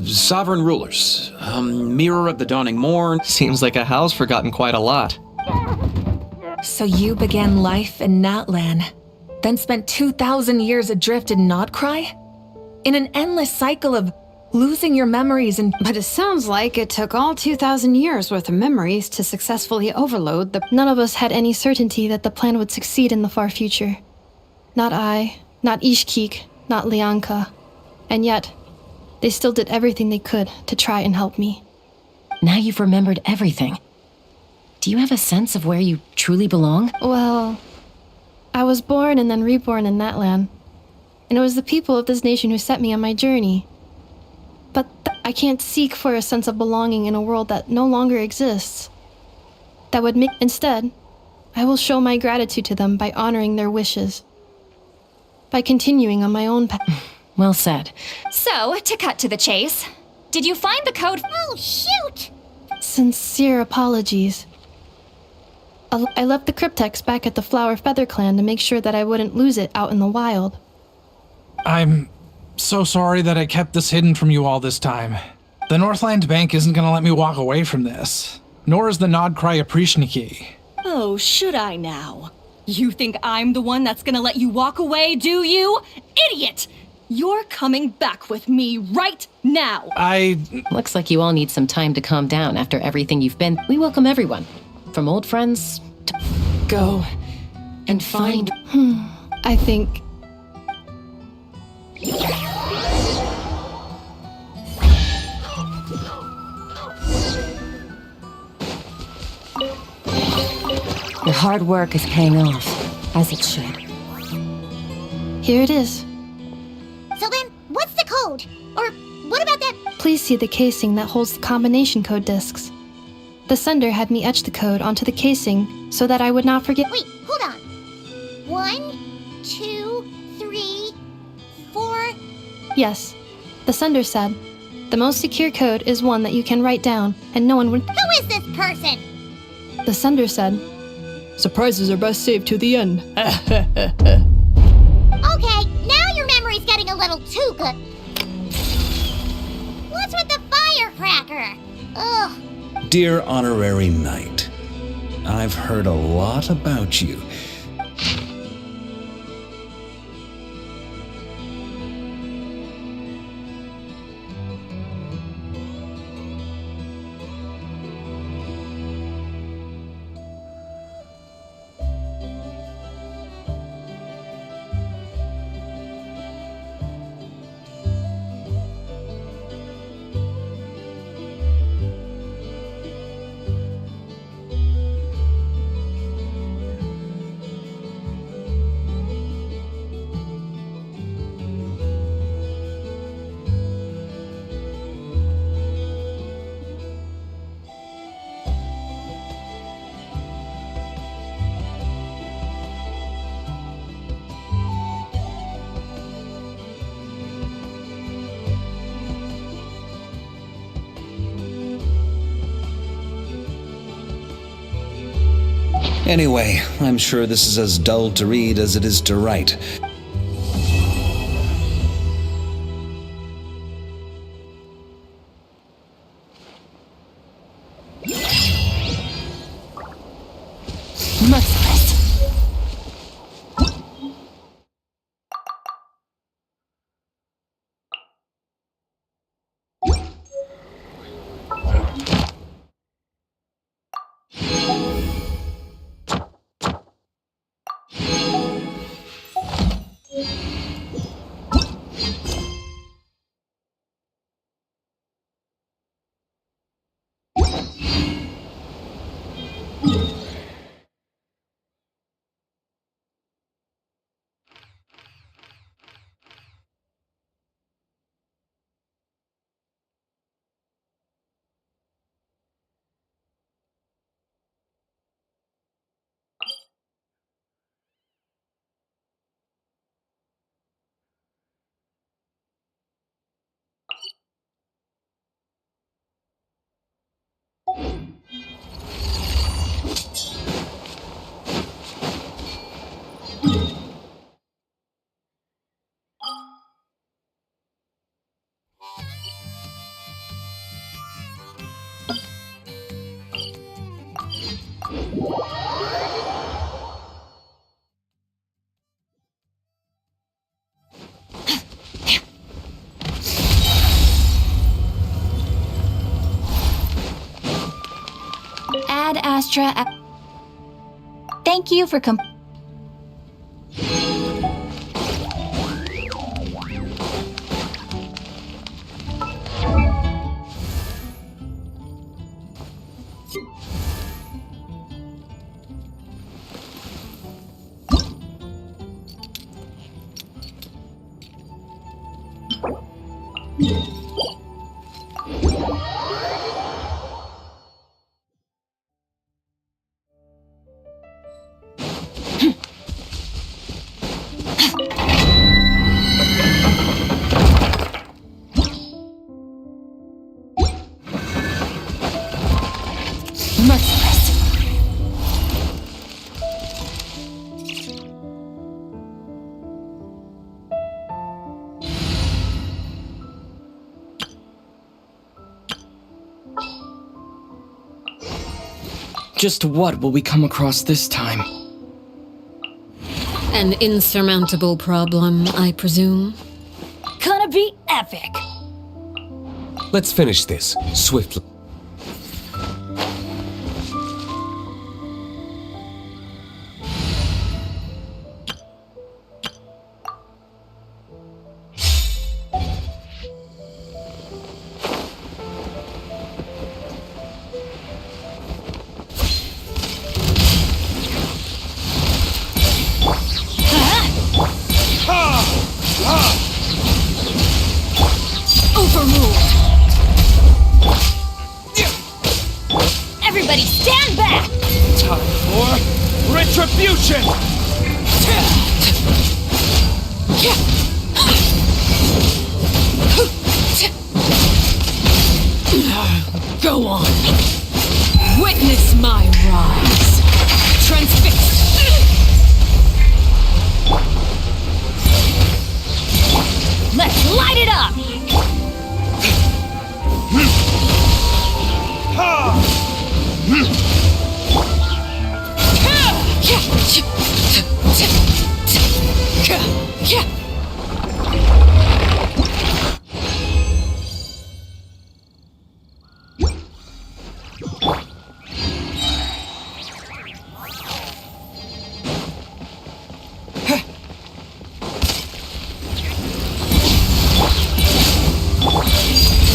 Speaker 1: Sovereign rulers. Mirror of the dawning morn.
Speaker 8: Seems like a house forgotten quite a lot.
Speaker 21: So you began life in Natlan, then spent 2,000 years adrift in Nodcry? In an endless cycle of losing your memories and...
Speaker 5: But it sounds like it took all 2,000 years worth of memories to successfully overload the...
Speaker 4: None of us had any certainty that the plan would succeed in the far future. Not I, not Ishkik, not Lianka. And yet... they still did everything they could to try and help me.
Speaker 2: Now you've remembered everything. Do you have a sense of where you truly belong?
Speaker 4: Well, I was born and then reborn in that land. And it was the people of this nation who set me on my journey. I can't seek for a sense of belonging in a world that no longer exists. That would make... Instead, I will show my gratitude to them by honoring their wishes. By continuing on my own path.
Speaker 2: Well said.
Speaker 14: So, to cut to the chase, did you find the code?
Speaker 3: Oh, shoot!
Speaker 4: Sincere apologies. I left the cryptex back at the Flower Feather Clan to make sure that I wouldn't lose it out in the wild.
Speaker 9: I'm so sorry that I kept this hidden from you all this time. The Northland Bank isn't gonna let me walk away from this, nor is the Nodcry Aprishniki.
Speaker 7: Oh, should I now? You think I'm the one that's gonna let you walk away, do you? Idiot! You're coming back with me right now!
Speaker 2: Looks like you all need some time to calm down after everything you've been. We welcome everyone, from old friends to...
Speaker 7: Go and find...
Speaker 4: I think...
Speaker 7: Your hard work is paying off, as it should.
Speaker 4: Here it is.
Speaker 3: So then, what's the code? Or what about that?
Speaker 4: Please see the casing that holds the combination code discs. The sender had me etch the code onto the casing so that I would not forget.
Speaker 3: Wait, hold on. 1, 2, 3, 4.
Speaker 4: Yes, the sender said, the most secure code is one that you can write down, and no one would...
Speaker 3: Who is this person?
Speaker 4: The sender said, surprises are best saved to the end.
Speaker 3: Okay, now your memory's getting a little too good. What's with the firecracker? Ugh.
Speaker 11: Dear Honorary Knight, I've heard a lot about you. Anyway, I'm sure this is as dull to read as it is to write.
Speaker 14: Ad Astra. Thank you for
Speaker 12: Just what will we come across this time?
Speaker 5: An insurmountable problem, I presume.
Speaker 7: Gonna be epic.
Speaker 22: Let's finish this swiftly.
Speaker 7: Overruled. Everybody stand back!
Speaker 10: Time for retribution!
Speaker 20: Go on. Witness my rise. Transfix.
Speaker 7: Let's light it up!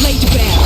Speaker 20: Laid bare.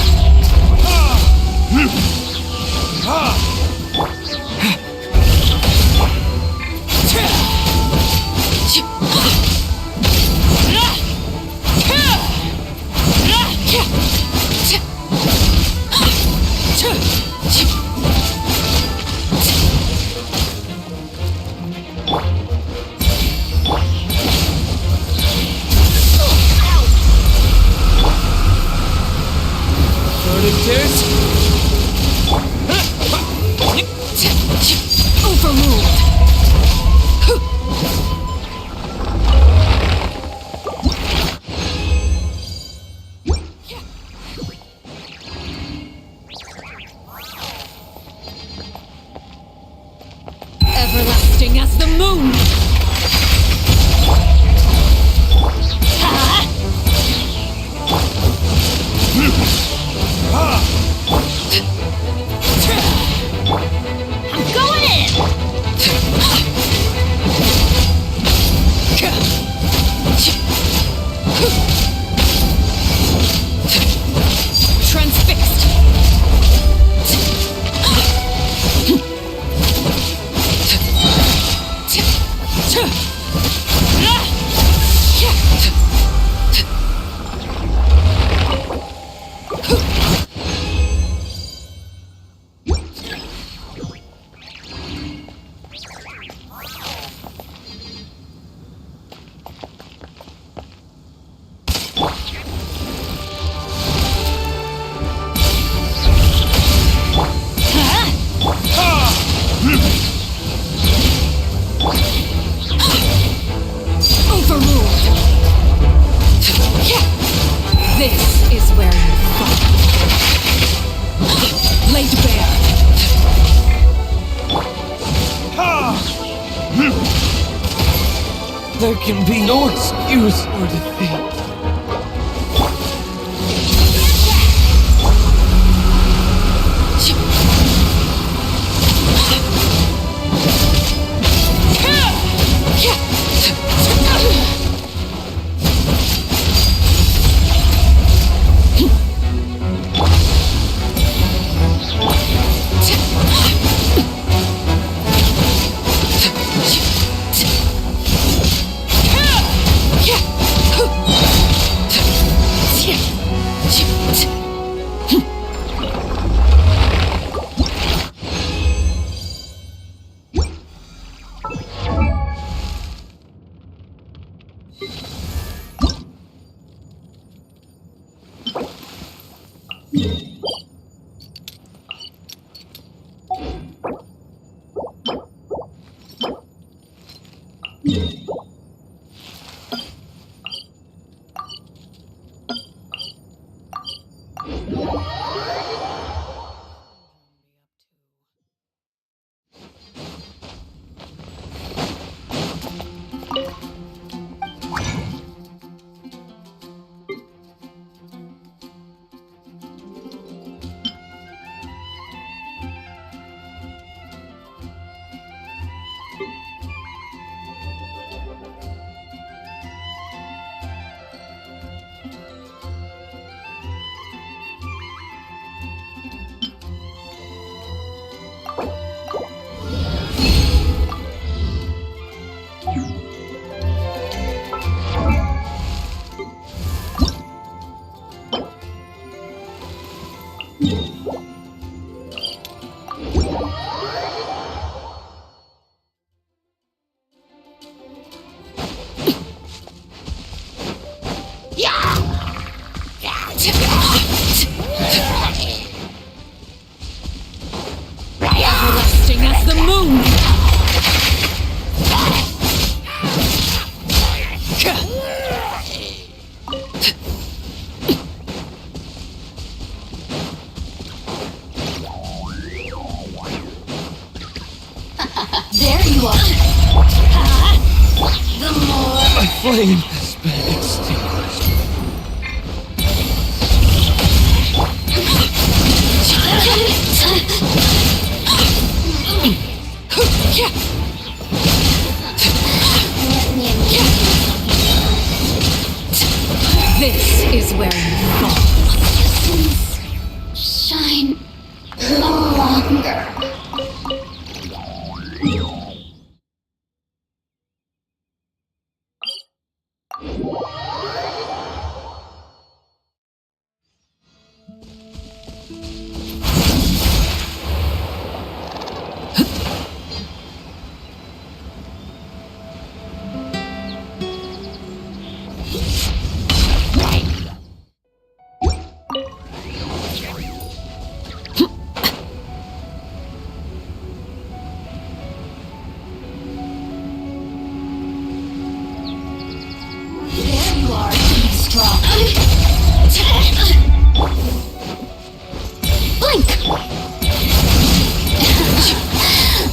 Speaker 20: Everlasting as the moon!
Speaker 7: I'm going in!
Speaker 20: Transfixed! Overruled! This is where you fight. Laid bare.
Speaker 12: There can be no excuse for defeat. flame has been extinguished.
Speaker 20: This is where you fall.
Speaker 3: Shine no longer.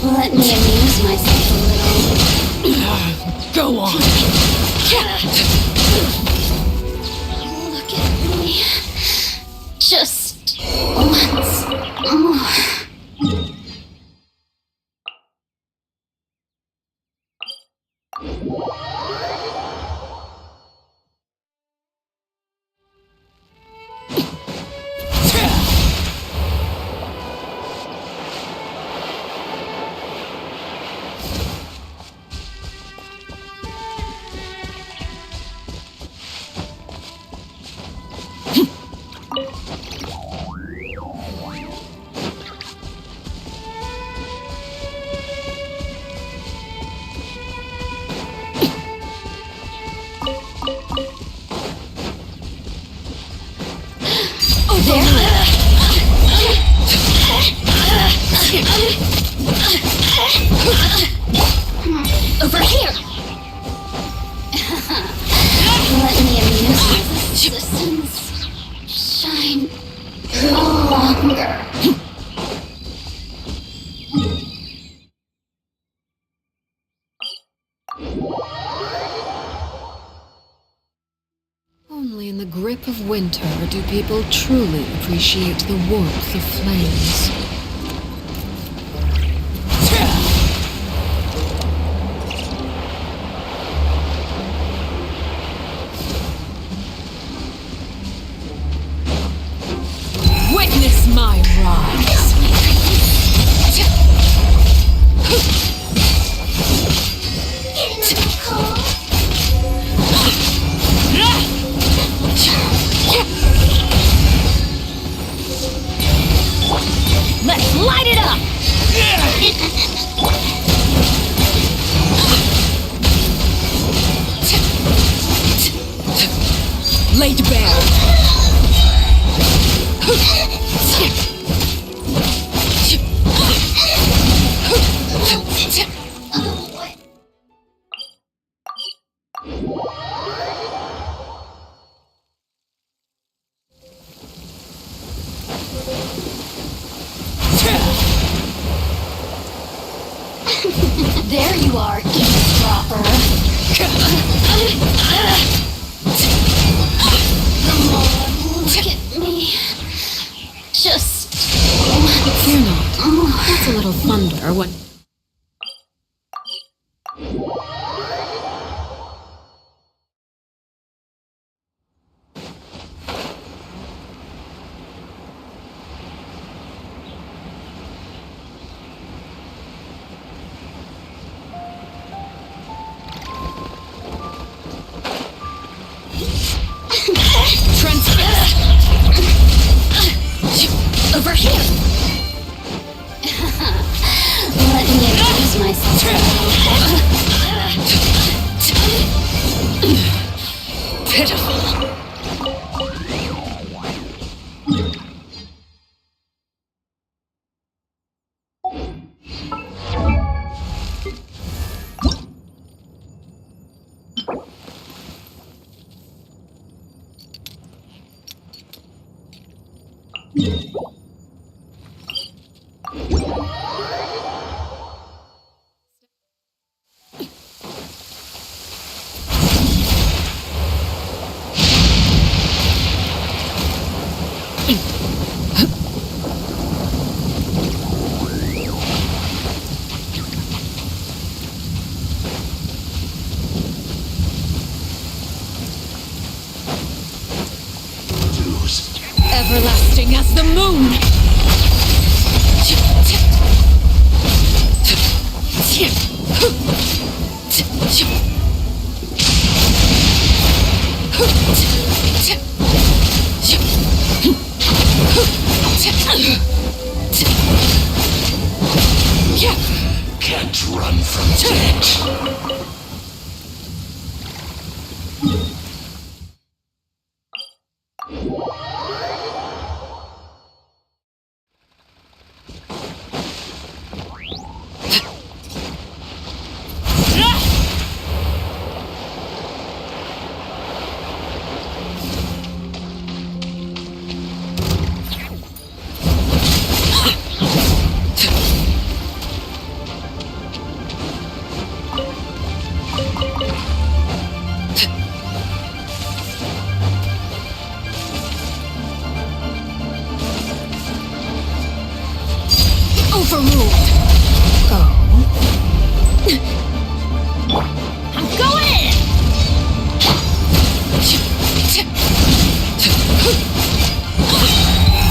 Speaker 3: Let me amuse myself a little.
Speaker 20: Go on.
Speaker 3: Look at me. Just once more. Over here! Let me amuse my citizens. Shine no longer.
Speaker 5: Only in the grip of winter do people truly appreciate the warmth of flames.
Speaker 20: Witness my rise.
Speaker 7: Let's light it up!
Speaker 20: Laid bare.
Speaker 3: There you are, eavesdropper. Come on, look at me. Just
Speaker 5: Fear not. That's a little thunder when...
Speaker 3: over here. Let me amuse myself.
Speaker 20: Pitiful. Everlasting as the moon!
Speaker 15: Can't run from death.
Speaker 20: Overruled. I'm going in!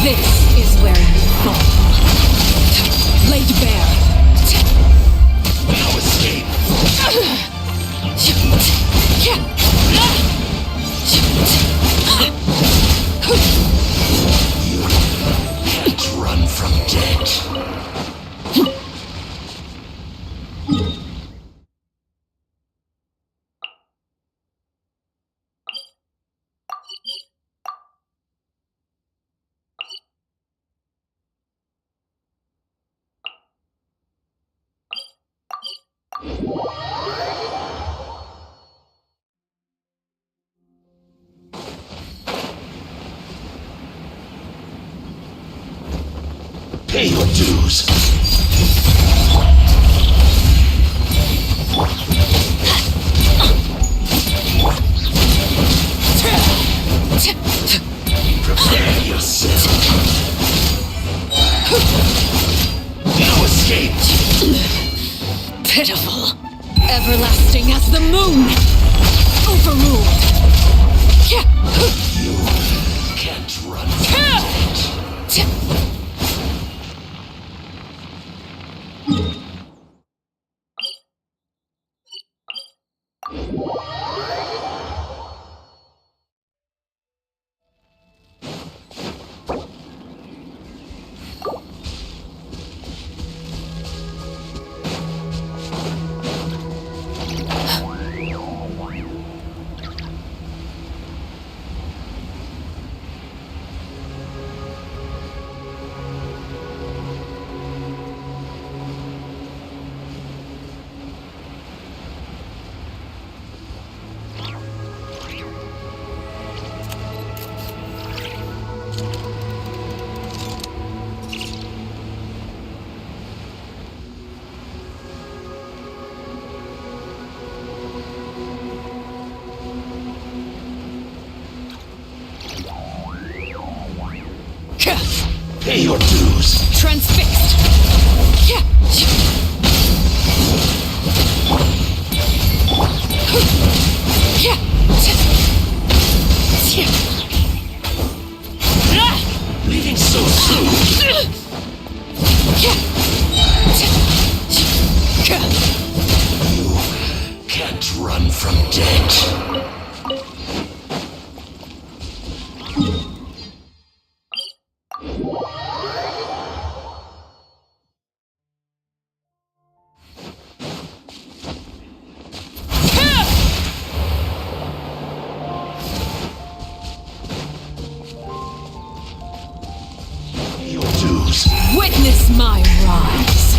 Speaker 20: This is where you fall. Laid bare.
Speaker 15: No escape. You can't run from death. Pay your dues. Prepare yourself. No escape.
Speaker 20: Pitiful. Everlasting as the moon. Overruled.
Speaker 15: You can't run from death. Pay your dues.
Speaker 20: Transfixed.
Speaker 15: Leaving so soon. You can't run from death.
Speaker 20: Witness my rise.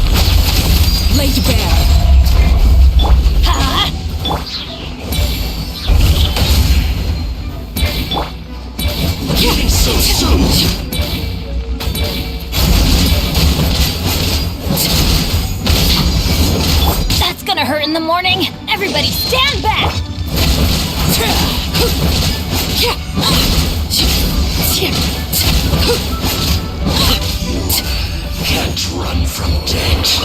Speaker 20: Laid bare. Ha!
Speaker 15: Getting so soon.
Speaker 3: That's gonna hurt in the morning. Everybody stand back.
Speaker 15: Can't run from death.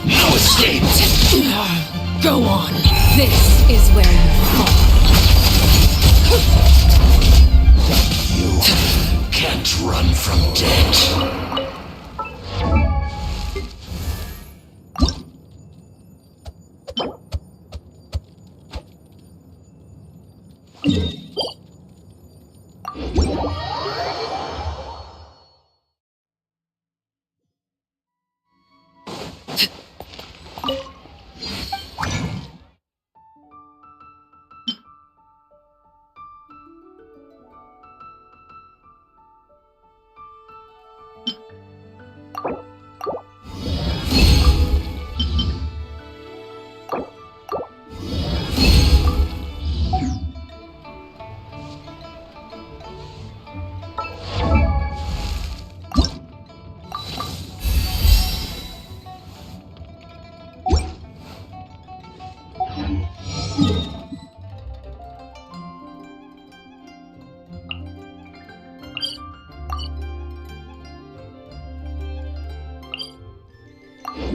Speaker 20: No escape! Go on. This is where you fall.
Speaker 15: You can't run from death.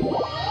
Speaker 3: What?